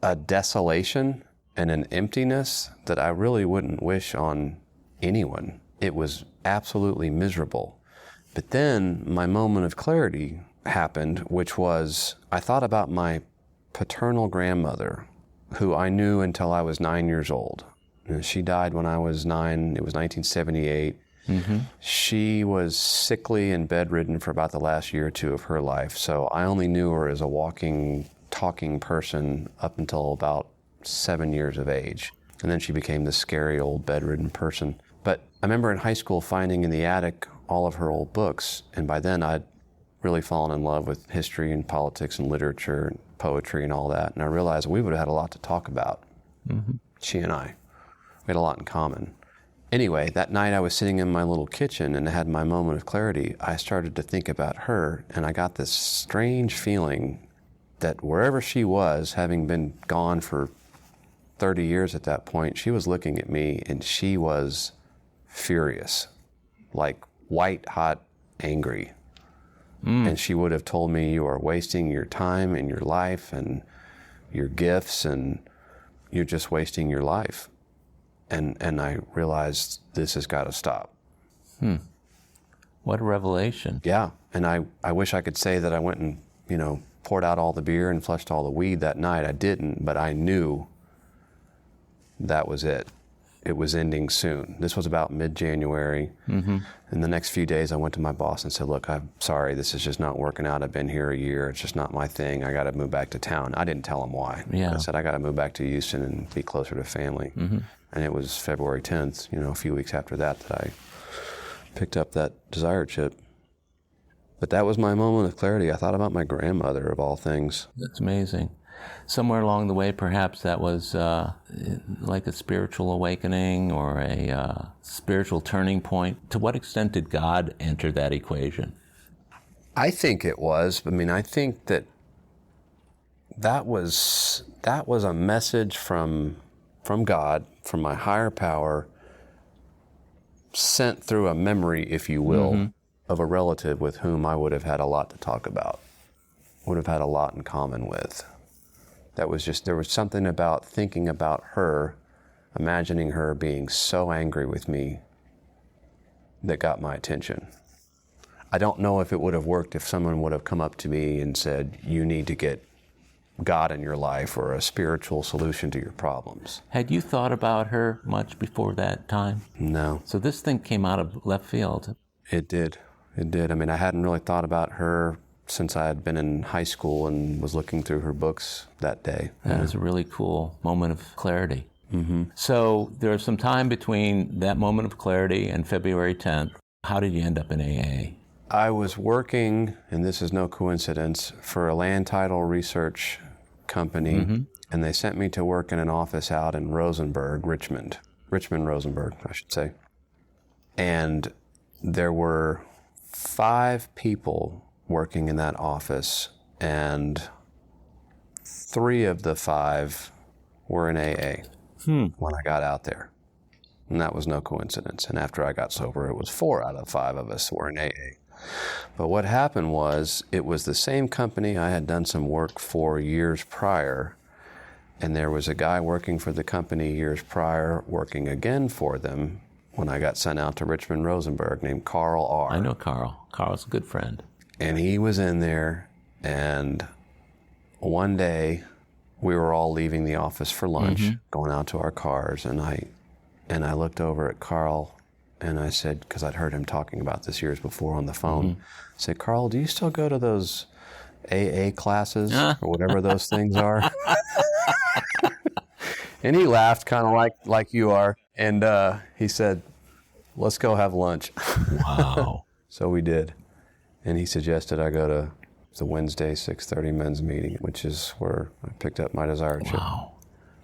a desolation and an emptiness that I really wouldn't wish on anyone. It was absolutely miserable. But then my moment of clarity happened, which was I thought about my paternal grandmother, who I knew until I was 9 years old. She died when I was 9. It was 1978. She was sickly and bedridden for about the last year or two of her life. So I only knew her as a walking, talking person up until about 7 years of age. And then she became this scary old bedridden person. But I remember in high school finding in the attic all of her old books. And by then I'd really fallen in love with history and politics and literature and poetry and all that. And I realized we would have had a lot to talk about, she and I. We had a lot in common. Anyway, that night I was sitting in my little kitchen and I had my moment of clarity. I started to think about her, and I got this strange feeling that wherever she was, having been gone for 30 years at that point, she was looking at me and she was furious, like white hot angry. And she would have told me, you are wasting your time and your life and your gifts, and you're just wasting your life. And I realized this has got to stop. What a revelation. Yeah. And I wish I could say that I went and, poured out all the beer and flushed all the weed that night. I didn't, but I knew that was it. It was ending soon. This was about mid-January. In the next few days, I went to my boss and said, look, I'm sorry, this is just not working out. I've been here a year. It's just not my thing. I got to move back to town. I didn't tell him why. I said, I got to move back to Houston and be closer to family. And it was February 10th, a few weeks after that I picked up that desire chip. But that was my moment of clarity. I thought about my grandmother, of all things. That's amazing. Somewhere along the way, perhaps that was like a spiritual awakening or a spiritual turning point. To what extent did God enter that equation? I think it was. I think that was a message from God, from my higher power, sent through a memory, if you will, of a relative with whom I would have had a lot to talk about, would have had a lot in common with. There was something about thinking about her, imagining her being so angry with me, that got my attention. I don't know if it would have worked if someone would have come up to me and said, you need to get God in your life or a spiritual solution to your problems. Had you thought about her much before that time? No. So this thing came out of left field. It did. I hadn't really thought about her since I had been in high school and was looking through her books that day. That was a really cool moment of clarity. So there was some time between that moment of clarity and February 10th. How did you end up in AA? I was working, and this is no coincidence, for a land title research company, and they sent me to work in an office out in Richmond, Rosenberg, I should say. And there were 5 people working in that office, and 3 of the 5 were in AA when I got out there. And that was no coincidence. And after I got sober, it was 4 out of 5 of us were in AA. But what happened was, it was the same company I had done some work for years prior, and there was a guy working for the company years prior, working again for them when I got sent out to Richmond Rosenberg, named Carl R. I know Carl. Carl's a good friend. And he was in there, and one day we were all leaving the office for lunch, going out to our cars, and I looked over at Carl, and I said, because I'd heard him talking about this years before on the phone, I said, Carl, do you still go to those AA classes or whatever those things are? And he laughed kind of like you are, and he said, let's go have lunch. Wow. So we did. And he suggested I go to the Wednesday 6:30 men's meeting, which is where I picked up my Desire chip. Wow.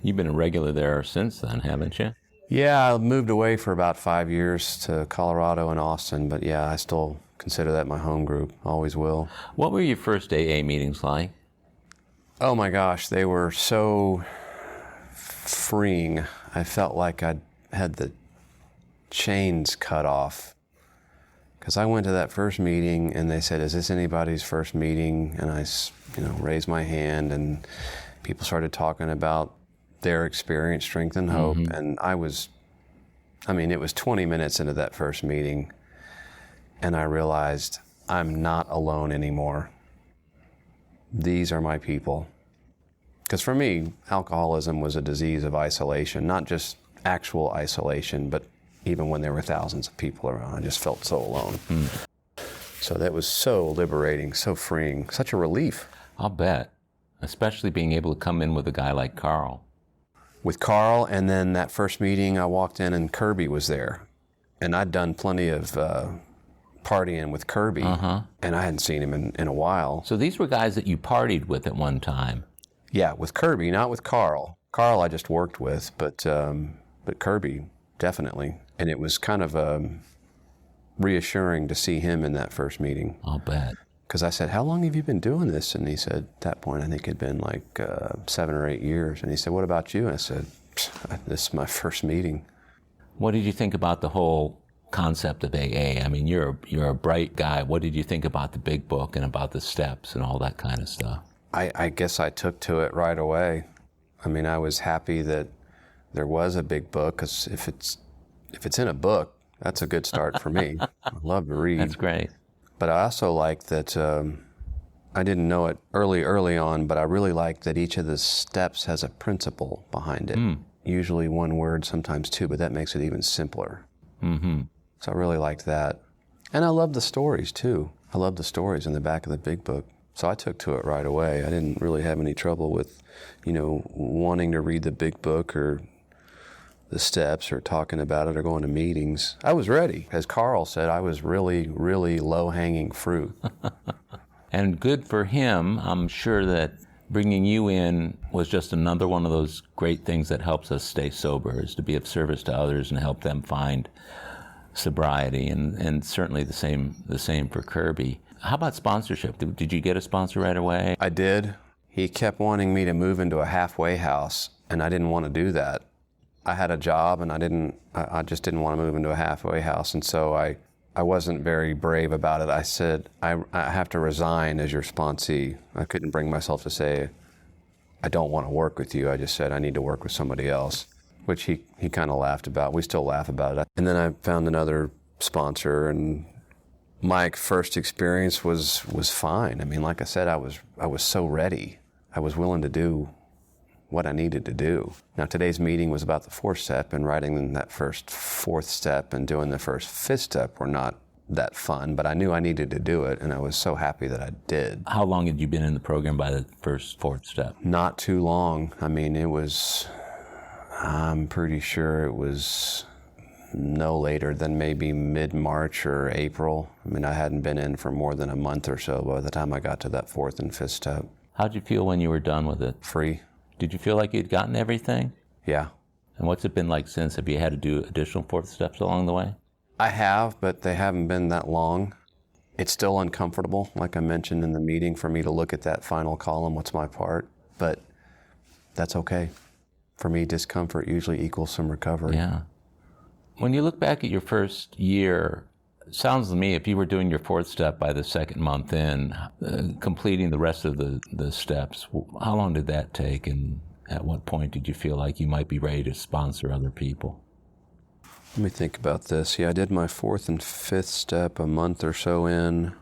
You've been a regular there since then, haven't you? Yeah, I moved away for about 5 years to Colorado and Austin, but yeah, I still consider that my home group. Always will. What were your first AA meetings like? Oh my gosh, they were so freeing. I felt like I had the chains cut off. Because I went to that first meeting and they said, is this anybody's first meeting? And I, raised my hand and people started talking about their experience, strength, and hope. Mm-hmm. And it was 20 minutes into that first meeting and I realized I'm not alone anymore. These are my people. Because for me, alcoholism was a disease of isolation, not just actual isolation, but even when there were thousands of people around, I just felt so alone. So that was so liberating, so freeing, such a relief. I'll bet, especially being able to come in with a guy like Carl. With Carl, and then that first meeting I walked in and Kirby was there. And I'd done plenty of partying with Kirby, and I hadn't seen him in a while. So these were guys that you partied with at one time. Yeah, with Kirby, not with Carl. Carl I just worked with, but Kirby, definitely. And it was kind of reassuring to see him in that first meeting. I'll bet. Because I said, how long have you been doing this? And he said, at that point, I think it had been like 7 or 8 years. And he said, what about you? And I said, this is my first meeting. What did you think about the whole concept of AA? I mean, you're a bright guy. What did you think about the big book and about the steps and all that kind of stuff? I guess I took to it right away. I mean, I was happy that there was a big book, because if it's in a book, that's a good start for me. I love to read. That's great. But I also like that, I didn't know it early on, but I really like that each of the steps has a principle behind it. Usually one word, sometimes two, but that makes it even simpler. Mm-hmm. So I really liked that. And I love the stories too. I love the stories in the back of the big book. So I took to it right away. I didn't really have any trouble with, wanting to read the big book or the steps or talking about it or going to meetings. I was ready. As Carl said, I was really, really low-hanging fruit. And good for him. I'm sure that bringing you in was just another one of those great things that helps us stay sober, is to be of service to others and help them find sobriety, and certainly the same for Kirby. How about sponsorship? Did you get a sponsor right away? I did. He kept wanting me to move into a halfway house, and I didn't want to do that. I had a job, and I just didn't want to move into a halfway house, and so I wasn't very brave about it. I said, I have to resign as your sponsee. I couldn't bring myself to say, I don't want to work with you. I just said, I need to work with somebody else, which he kind of laughed about. We still laugh about it. And then I found another sponsor, and my first experience was fine. I mean, like I said, I was so ready. I was willing to do what I needed to do. Now, today's meeting was about the 4th step, and writing that first 4th step and doing the first 5th step were not that fun, but I knew I needed to do it, and I was so happy that I did. How long had you been in the program by the first 4th step? Not too long. I mean, I'm pretty sure it was no later than maybe mid-March or April. I mean, I hadn't been in for more than a month or so by the time I got to that 4th and 5th step. How'd you feel when you were done with it? Free. Did you feel like you'd gotten everything? Yeah. And what's it been like since? Have you had to do additional 4th steps along the way? I have, but they haven't been that long. It's still uncomfortable, like I mentioned in the meeting, for me to look at that final column, what's my part? But that's okay. For me, discomfort usually equals some recovery. Yeah. When you look back at your first year, it sounds to me, if you were doing your 4th step by the 2nd month in, completing the rest of the steps, how long did that take, and at what point did you feel like you might be ready to sponsor other people? Let me think about this. Yeah, I did my 4th and 5th step a month or so in,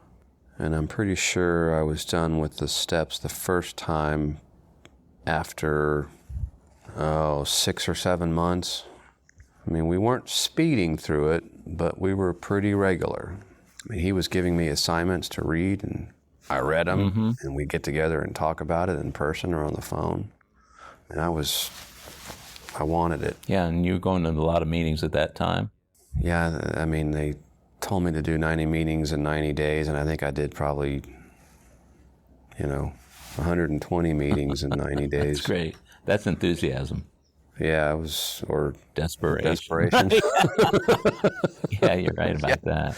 and I'm pretty sure I was done with the steps the first time after, 6 or 7 months. I mean, we weren't speeding through it, but we were pretty regular. I mean, he was giving me assignments to read, and I read them, and we'd get together and talk about it in person or on the phone. And I wanted it. Yeah, and you were going to a lot of meetings at that time? Yeah, I mean, they told me to do 90 meetings in 90 days, and I think I did probably 120 meetings in 90 days. That's great. That's enthusiasm. Yeah, it was, or Desperation. Yeah, you're right about that.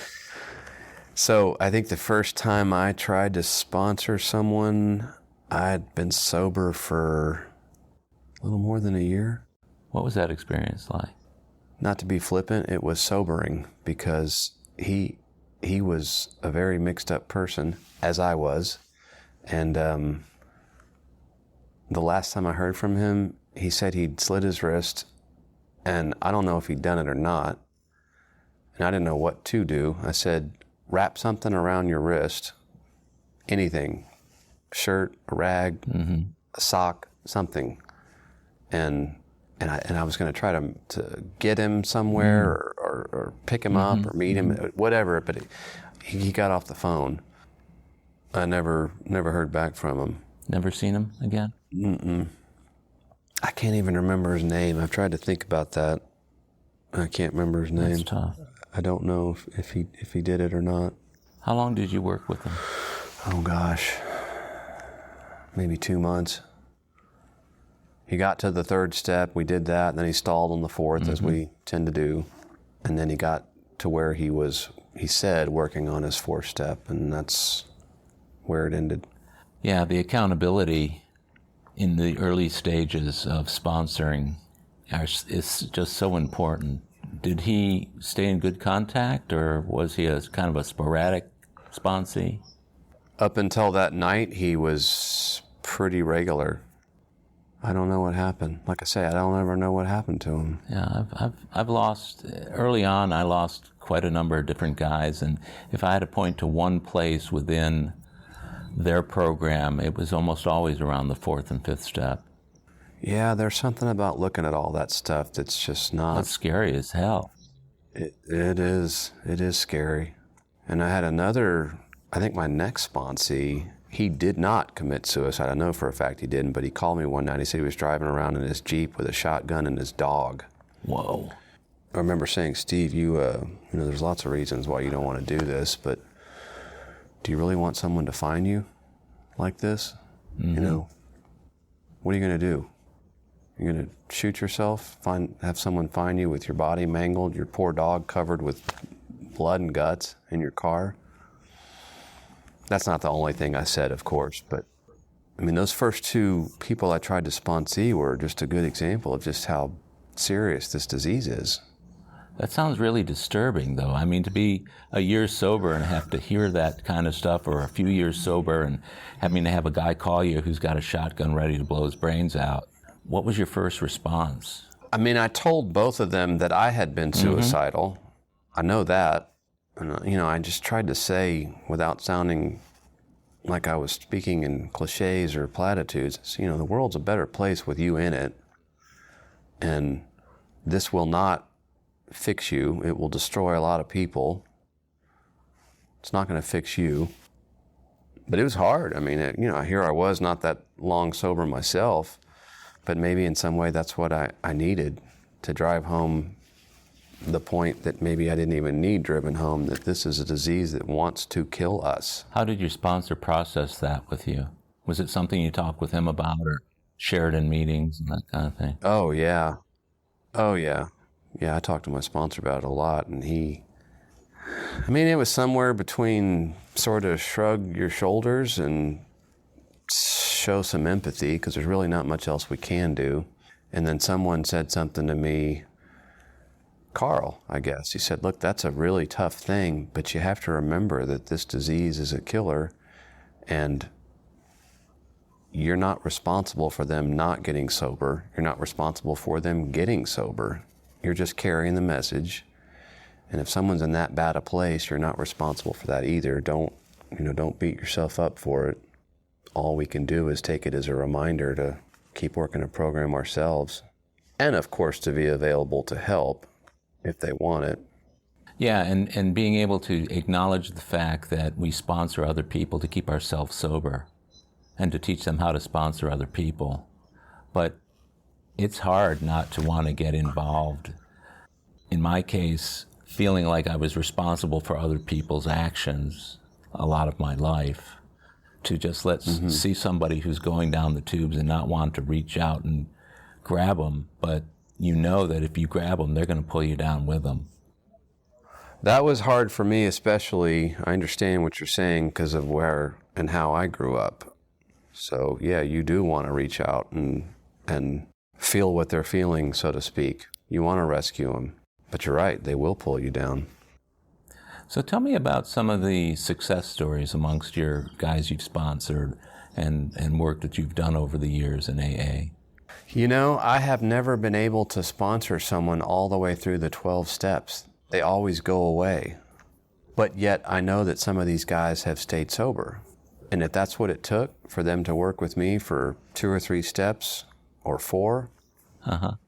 So I think the first time I tried to sponsor someone, I'd been sober for a little more than a year. What was that experience like? Not to be flippant, it was sobering because he was a very mixed up person, as I was. And the last time I heard from him, he said he'd slit his wrist, and I don't know if he'd done it or not. And I didn't know what to do. I said, wrap something around your wrist, anything, shirt, a rag, a sock, something. And I was going to try to get him somewhere or pick him up or meet him, whatever. But he got off the phone. I never heard back from him. Never seen him again? Mm-mm. I can't even remember his name. I've tried to think about that. I can't remember his name. That's tough. I don't know if he did it or not. How long did you work with him? Oh gosh, maybe 2 months. He got to the third step. We did that, and then he stalled on the fourth, as we tend to do. And then he got to where he said, working on his fourth step, and that's where it ended. Yeah, the accountability in the early stages of sponsoring is just so important. Did he stay in good contact, or was he a kind of a sporadic sponsee? Up until that night, he was pretty regular. I don't know what happened. Like I say, I don't ever know what happened to him. Yeah, I've lost, early on I lost quite a number of different guys, and if I had to point to one place within their program, it was almost always around the fourth and fifth step. Yeah, there's something about looking at all that stuff that's just not... That's scary as hell. It is. It is scary. And I had another, I think my next sponsee, he did not commit suicide. I know for a fact he didn't, but he called me one night. He said he was driving around in his Jeep with a shotgun and his dog. Whoa. I remember saying, Steve, there's lots of reasons why you don't want to do this, but do you really want someone to find you like this? What are you going to do? You're going to shoot yourself, have someone find you with your body mangled, your poor dog covered with blood and guts in your car? That's not the only thing I said, of course, but I mean, those first two people I tried to sponsee were just a good example of just how serious this disease is. That sounds really disturbing, though. I mean, to be a year sober and have to hear that kind of stuff, or a few years sober and having to have a guy call you who's got a shotgun ready to blow his brains out. What was your first response? I mean, I told both of them that I had been suicidal. I know that. And, I just tried to say, without sounding like I was speaking in cliches or platitudes, the world's a better place with you in it. And this will not fix you. It will destroy a lot of people. It's not going to fix you. But it was hard. I mean, here I was, not that long sober myself, but maybe in some way that's what I needed to drive home the point that maybe I didn't even need driven home, that this is a disease that wants to kill us. How did your sponsor process that with you? Was it something you talked with him about or shared in meetings and that kind of thing? Oh, yeah. Yeah, I talked to my sponsor about it a lot, and it was somewhere between sort of shrug your shoulders and show some empathy, because there's really not much else we can do. And then someone said something to me, Carl, I guess. He said, look, that's a really tough thing, but you have to remember that this disease is a killer, and you're not responsible for them not getting sober. You're not responsible for them getting sober. You're just carrying the message. And if someone's in that bad a place, you're not responsible for that either. Don't beat yourself up for it. All we can do is take it as a reminder to keep working a program ourselves. And of course, to be available to help if they want it. Yeah, and being able to acknowledge the fact that we sponsor other people to keep ourselves sober and to teach them how to sponsor other people. But it's hard not to want to get involved. In my case, feeling like I was responsible for other people's actions a lot of my life, to just see somebody who's going down the tubes and not want to reach out and grab them, but you know that if you grab them, they're going to pull you down with them. That was hard for me, especially. I understand what you're saying because of where and how I grew up. So yeah, you do want to reach out and feel what they're feeling, so to speak. You want to rescue them, but you're right, they will pull you down. So tell me about some of the success stories amongst your guys you've sponsored and work that you've done over the years in AA. You know, I have never been able to sponsor someone all the way through the 12 steps. They always go away. But yet I know that some of these guys have stayed sober. And if that's what it took for them to work with me for 2 or 3 steps or 4,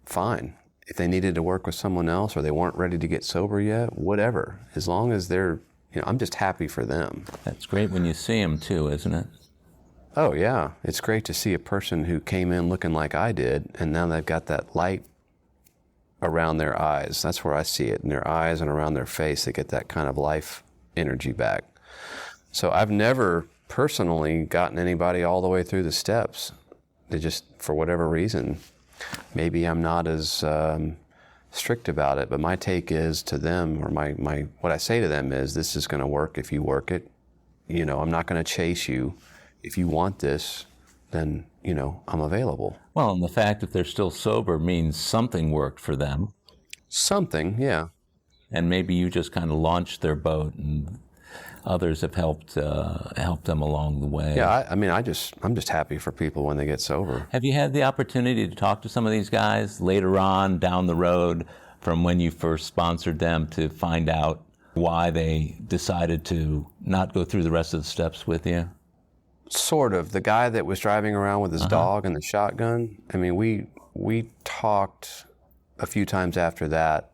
fine. If they needed to work with someone else or they weren't ready to get sober yet, whatever. As long as they're, I'm just happy for them. That's great when you see them too, isn't it? Oh yeah, it's great to see a person who came in looking like I did and now they've got that light around their eyes. That's where I see it, in their eyes and around their face. They get that kind of life energy back. So I've never personally gotten anybody all the way through the steps. They just, for whatever reason, maybe I'm not as strict about it, but my take is to them, or my what I say to them is, this is going to work if you work it. I'm not going to chase you. If you want this, then, I'm available. Well, and the fact that they're still sober means something worked for them. Something, yeah. And maybe you just kind of launched their boat, and others have helped them along the way. Yeah, I'm just happy for people when they get sober. Have you had the opportunity to talk to some of these guys later on down the road from when you first sponsored them to find out why they decided to not go through the rest of the steps with you? Sort of. The guy that was driving around with his dog and the shotgun, we talked a few times after that,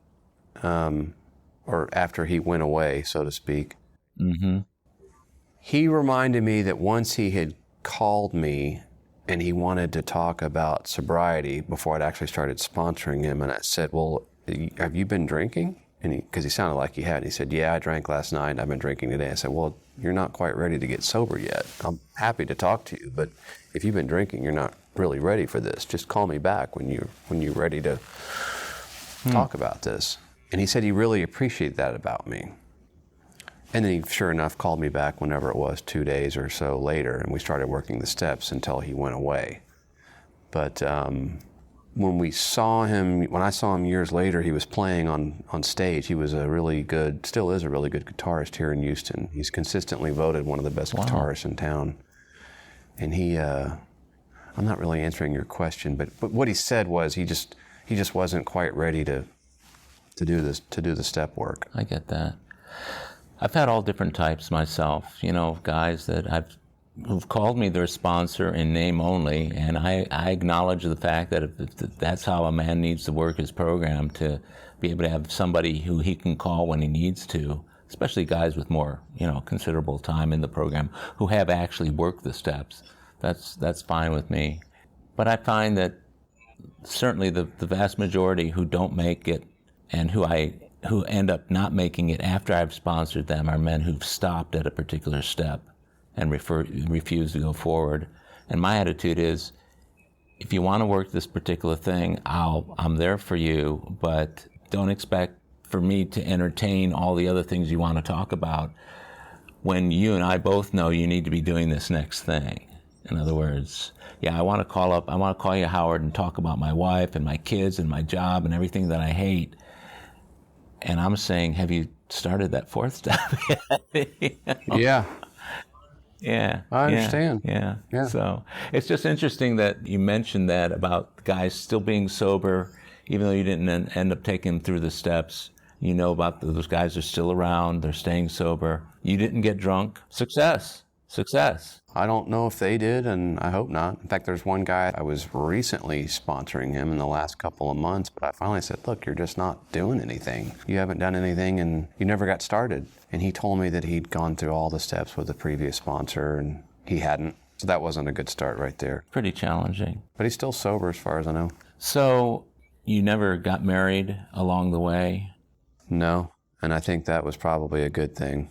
or after he went away, so to speak. Mm-hmm. He reminded me that once he had called me and he wanted to talk about sobriety before I'd actually started sponsoring him, and I said, well, have you been drinking? And because he sounded like he had. He said, yeah, I drank last night. I've been drinking today. I said, well, you're not quite ready to get sober yet. I'm happy to talk to you, but if you've been drinking, you're not really ready for this. Just call me back when you're ready to talk about this. And he said he really appreciated that about me. And then he, sure enough, called me back whenever it was, 2 days or so later, and we started working the steps until he went away. But when I saw him years later, he was playing on stage. He was still is a really good guitarist here in Houston. He's consistently voted one of the best guitarists in town. And I'm not really answering your question, but what he said was he just wasn't quite ready to do the step work. I get that. I've had all different types myself, guys who've called me their sponsor in name only, and I acknowledge the fact that if that's how a man needs to work his program, to be able to have somebody who he can call when he needs to, especially guys with more, considerable time in the program who have actually worked the steps. That's fine with me. But I find that certainly the vast majority who don't make it and who end up not making it after I've sponsored them are men who've stopped at a particular step and refuse to go forward. And my attitude is, if you want to work this particular thing, I'm there for you, but don't expect for me to entertain all the other things you want to talk about when you and I both know you need to be doing this next thing. In other words, I want to call you, Howard, and talk about my wife and my kids and my job and everything that I hate. And I'm saying, have you started that 4th step yet? Yeah. Yeah. I understand. Yeah. So it's just interesting that you mentioned that about guys still being sober, even though you didn't end up taking them through the steps. About those guys are still around. They're staying sober. You didn't get drunk. Success. I don't know if they did, and I hope not. In fact, there's one guy, I was recently sponsoring him in the last couple of months, but I finally said, look, you're just not doing anything. You haven't done anything, and you never got started. And he told me that he'd gone through all the steps with the previous sponsor, and he hadn't. So that wasn't a good start right there. Pretty challenging. But he's still sober as far as I know. So you never got married along the way? No, and I think that was probably a good thing.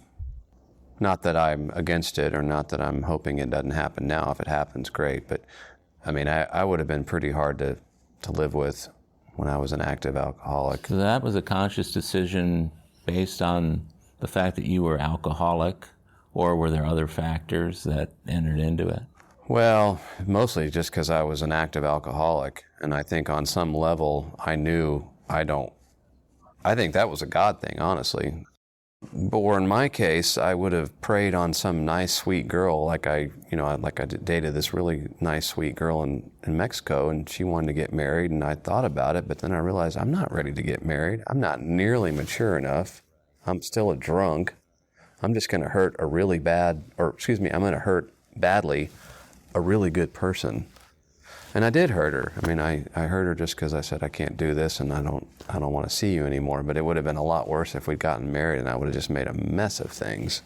Not that I'm against it, or not that I'm hoping it doesn't happen now. If it happens, great. But I mean, I would have been pretty hard to live with when I was an active alcoholic. So that was a conscious decision based on the fact that you were alcoholic, or were there other factors that entered into it? Well, mostly just because I was an active alcoholic, and I think on some level I knew I think that was a God thing, honestly. But in my case, I would have preyed on some nice, sweet girl, like I dated this really nice, sweet girl in Mexico, and she wanted to get married, and I thought about it, but then I realized I'm not ready to get married. I'm not nearly mature enough. I'm still a drunk. I'm just going to hurt I'm going to hurt badly a really good person. And I did hurt her. I mean, I hurt her just because I said, I can't do this, and I don't want to see you anymore. But it would have been a lot worse if we'd gotten married, and I would have just made a mess of things.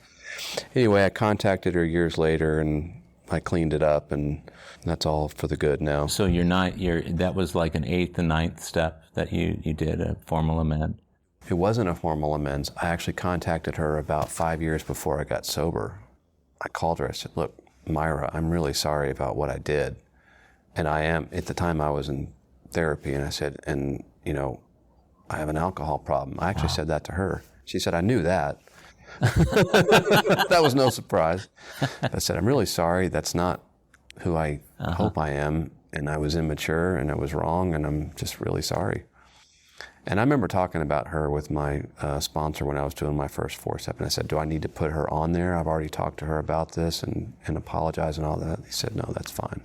Anyway, I contacted her years later, and I cleaned it up, and that's all for the good now. So that was like an 8th and 9th step that you did, a formal amend? It wasn't a formal amends. I actually contacted her about 5 years before I got sober. I called her. I said, look, Myra, I'm really sorry about what I did. And at the time I was in therapy, and I said, I have an alcohol problem. I actually said that to her. She said, I knew that. That was no surprise. I said, I'm really sorry. That's not who I hope I am. And I was immature, and I was wrong, and I'm just really sorry. And I remember talking about her with my sponsor when I was doing my first 4-step, and I said, do I need to put her on there? I've already talked to her about this and apologize and all that. He said, no, that's fine.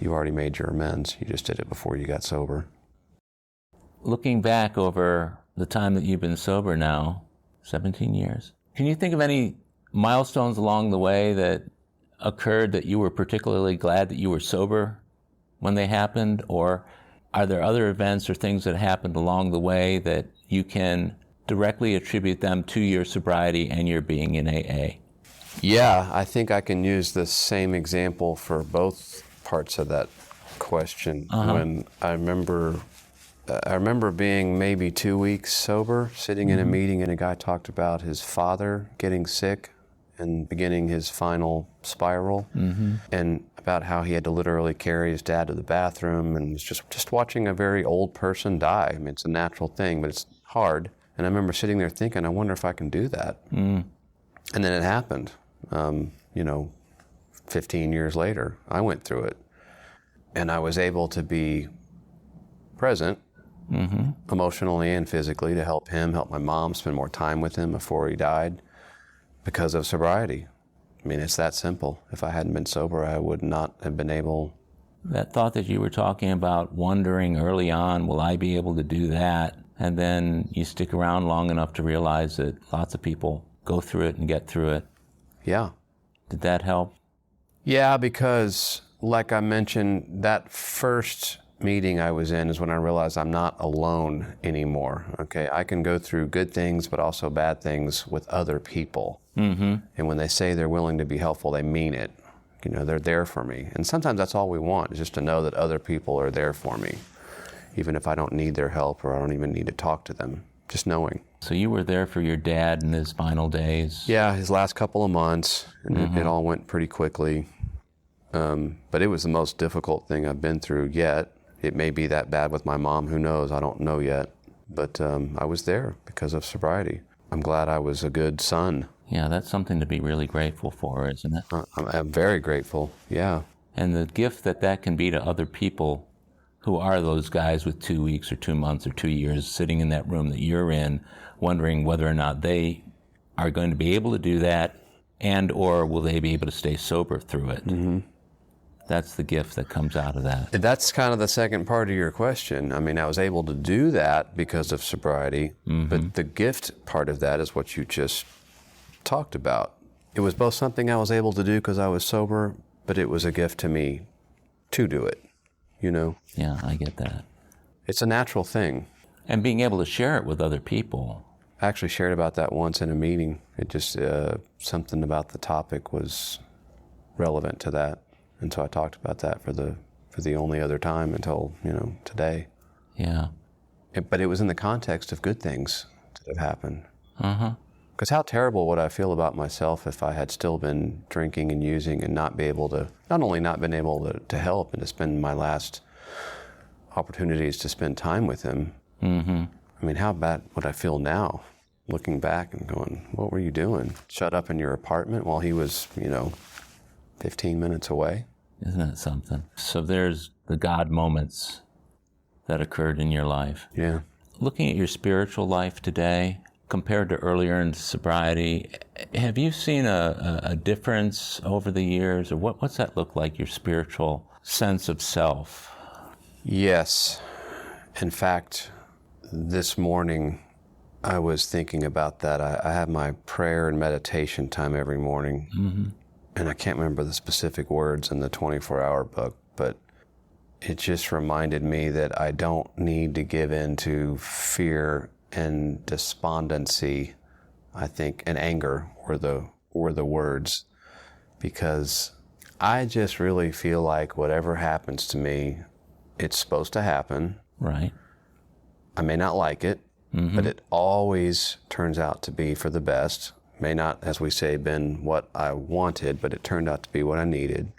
You already made your amends. You just did it before you got sober. Looking back over the time that you've been sober now, 17 years, can you think of any milestones along the way that occurred that you were particularly glad that you were sober when they happened? Or are there other events or things that happened along the way that you can directly attribute them to your sobriety and your being in AA? Yeah, I think I can use the same example for both parts of that question. When I remember being maybe 2 weeks sober, sitting in a meeting, and a guy talked about his father getting sick and beginning his final spiral, and about how he had to literally carry his dad to the bathroom, and was just watching a very old person die. I mean, it's a natural thing, but it's hard. And I remember sitting there thinking, I wonder if I can do that. And then it happened. 15 years later, I went through it, and I was able to be present emotionally and physically to help him, help my mom, spend more time with him before he died because of sobriety. I mean, it's that simple. If I hadn't been sober, I would not have been able. That thought that you were talking about, wondering early on, will I be able to do that? And then you stick around long enough to realize that lots of people go through it and get through it. Yeah. Did that help? Yeah, because like I mentioned, that first meeting I was in is when I realized I'm not alone anymore. Okay, I can go through good things, but also bad things with other people. And when they say they're willing to be helpful, they mean it. They're there for me. And sometimes that's all we want, is just to know that other people are there for me, even if I don't need their help or I don't even need to talk to them, just knowing. So you were there for your dad in his final days? Yeah, his last couple of months, and it all went pretty quickly. But it was the most difficult thing I've been through yet. It may be that bad with my mom, who knows, I don't know yet. But I was there because of sobriety. I'm glad I was a good son. Yeah, that's something to be really grateful for, isn't it? I'm very grateful, yeah. And the gift that can be to other people who are those guys with 2 weeks or 2 months or 2 years sitting in that room that you're in, wondering whether or not they are going to be able to do that, and or will they be able to stay sober through it. That's the gift that comes out of that. That's kind of the second part of your question. I mean, I was able to do that because of sobriety, but the gift part of that is what you just talked about. It was both something I was able to do because I was sober, but it was a gift to me to do it, Yeah, I get that. It's a natural thing. And being able to share it with other people. I actually shared about that once in a meeting. It just, something about the topic was relevant to that. And so I talked about that for the only other time until, today. Yeah. But it was in the context of good things that have happened. Because how terrible would I feel about myself if I had still been drinking and using and not only not been able to help and to spend my last opportunities to spend time with him. Mm-hmm. I mean, how bad would I feel now, looking back and going, what were you doing? Shut up in your apartment while he was, 15 minutes away? Isn't that something? So there's the God moments that occurred in your life. Yeah. Looking at your spiritual life today, compared to earlier in sobriety, have you seen a difference over the years? Or what's that look like, your spiritual sense of self? Yes. In fact, this morning I was thinking about that. I have my prayer and meditation time every morning. Mm-hmm. And I can't remember the specific words in the 24-hour book, but it just reminded me that I don't need to give in to fear and despondency, I think, and anger were the words, because I just really feel like whatever happens to me, it's supposed to happen. Right. I may not like it, mm-hmm. but it always turns out to be for the best. May not, as we say, been what I wanted, but it turned out to be what I needed.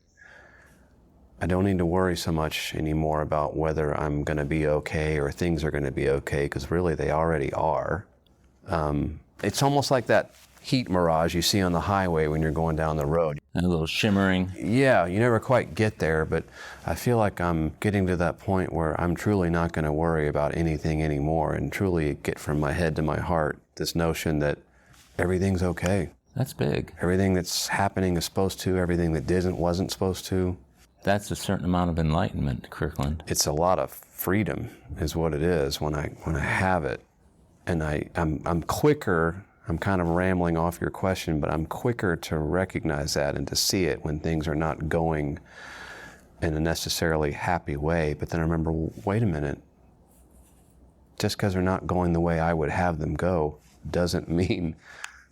I don't need to worry so much anymore about whether I'm going to be okay or things are going to be okay, because really they already are. It's almost like that heat mirage you see on the highway when you're going down the road. A little shimmering. Yeah, you never quite get there, but I feel like I'm getting to that point where I'm truly not going to worry about anything anymore and truly get from my head to my heart this notion that everything's okay. That's big. Everything that's happening is supposed to, everything that wasn't supposed to. That's a certain amount of enlightenment, Kirkland. It's a lot of freedom is what it is when I have it. And I'm quicker, I'm kind of rambling off your question, but I'm quicker to recognize that and to see it when things are not going in a necessarily happy way. But then I remember, wait a minute, just because they're not going the way I would have them go doesn't mean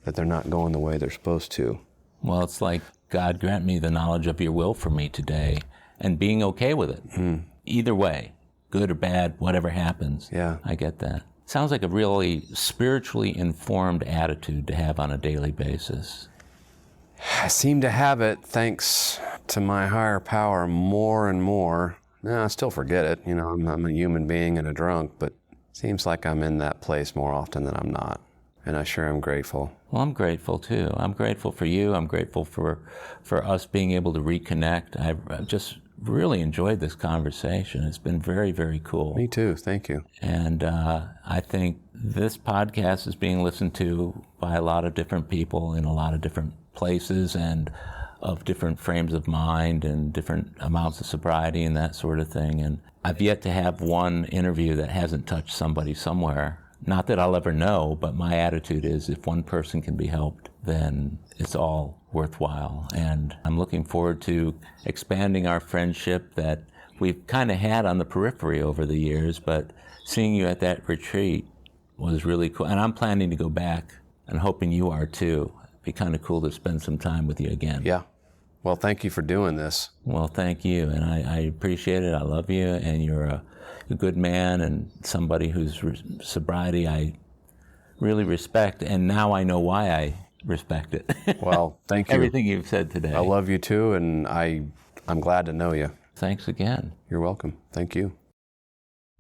that they're not going the way they're supposed to. Well, it's like, God grant me the knowledge of your will for me today, and being okay with it. Mm. Either way, good or bad, whatever happens. Yeah. I get that. Sounds like a really spiritually informed attitude to have on a daily basis. I seem to have it, thanks to my higher power, more and more. No, I still forget it. I'm a human being and a drunk, but it seems like I'm in that place more often than I'm not. And I sure am grateful. Well, I'm grateful too. I'm grateful for you. I'm grateful for us being able to reconnect. I've just really enjoyed this conversation. It's been very, very cool. Me too. Thank you. And I think this podcast is being listened to by a lot of different people in a lot of different places and of different frames of mind and different amounts of sobriety and that sort of thing. And I've yet to have one interview that hasn't touched somebody somewhere. Not that I'll ever know, but my attitude is if one person can be helped, then it's all worthwhile. And I'm looking forward to expanding our friendship that we've kind of had on the periphery over the years, but seeing you at that retreat was really cool. And I'm planning to go back and hoping you are too. It'd be kind of cool to spend some time with you again. Yeah. Well, thank you for doing this. Well, thank you. And I appreciate it. I love you. And you're a good man and somebody whose sobriety I really respect. And now I know why I respect it. Well, thank you. Everything you've said today. I love you too, and I'm glad to know you. Thanks again. You're welcome. Thank you.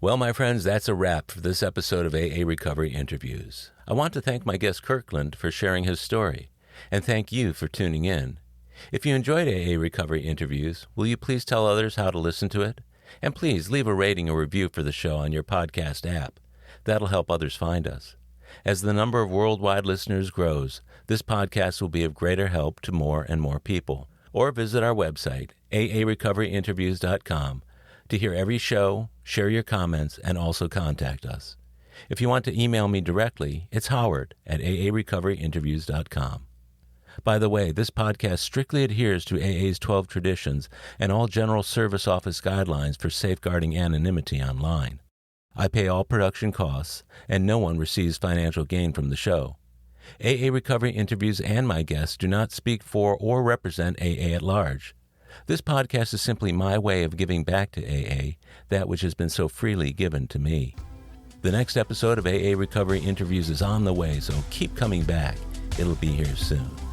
Well, my friends, that's a wrap for this episode of AA Recovery Interviews. I want to thank my guest Kirkland for sharing his story, and thank you for tuning in. If you enjoyed AA Recovery Interviews, will you please tell others how to listen to it? And please leave a rating or review for the show on your podcast app. That'll help others find us. As the number of worldwide listeners grows, this podcast will be of greater help to more and more people. Or visit our website, aarecoveryinterviews.com, to hear every show, share your comments, and also contact us. If you want to email me directly, it's howard@aarecoveryinterviews.com. By the way, this podcast strictly adheres to AA's 12 traditions and all General Service Office guidelines for safeguarding anonymity online. I pay all production costs, and no one receives financial gain from the show. AA Recovery Interviews and my guests do not speak for or represent AA at large. This podcast is simply my way of giving back to AA that which has been so freely given to me. The next episode of AA Recovery Interviews is on the way, so keep coming back. It'll be here soon.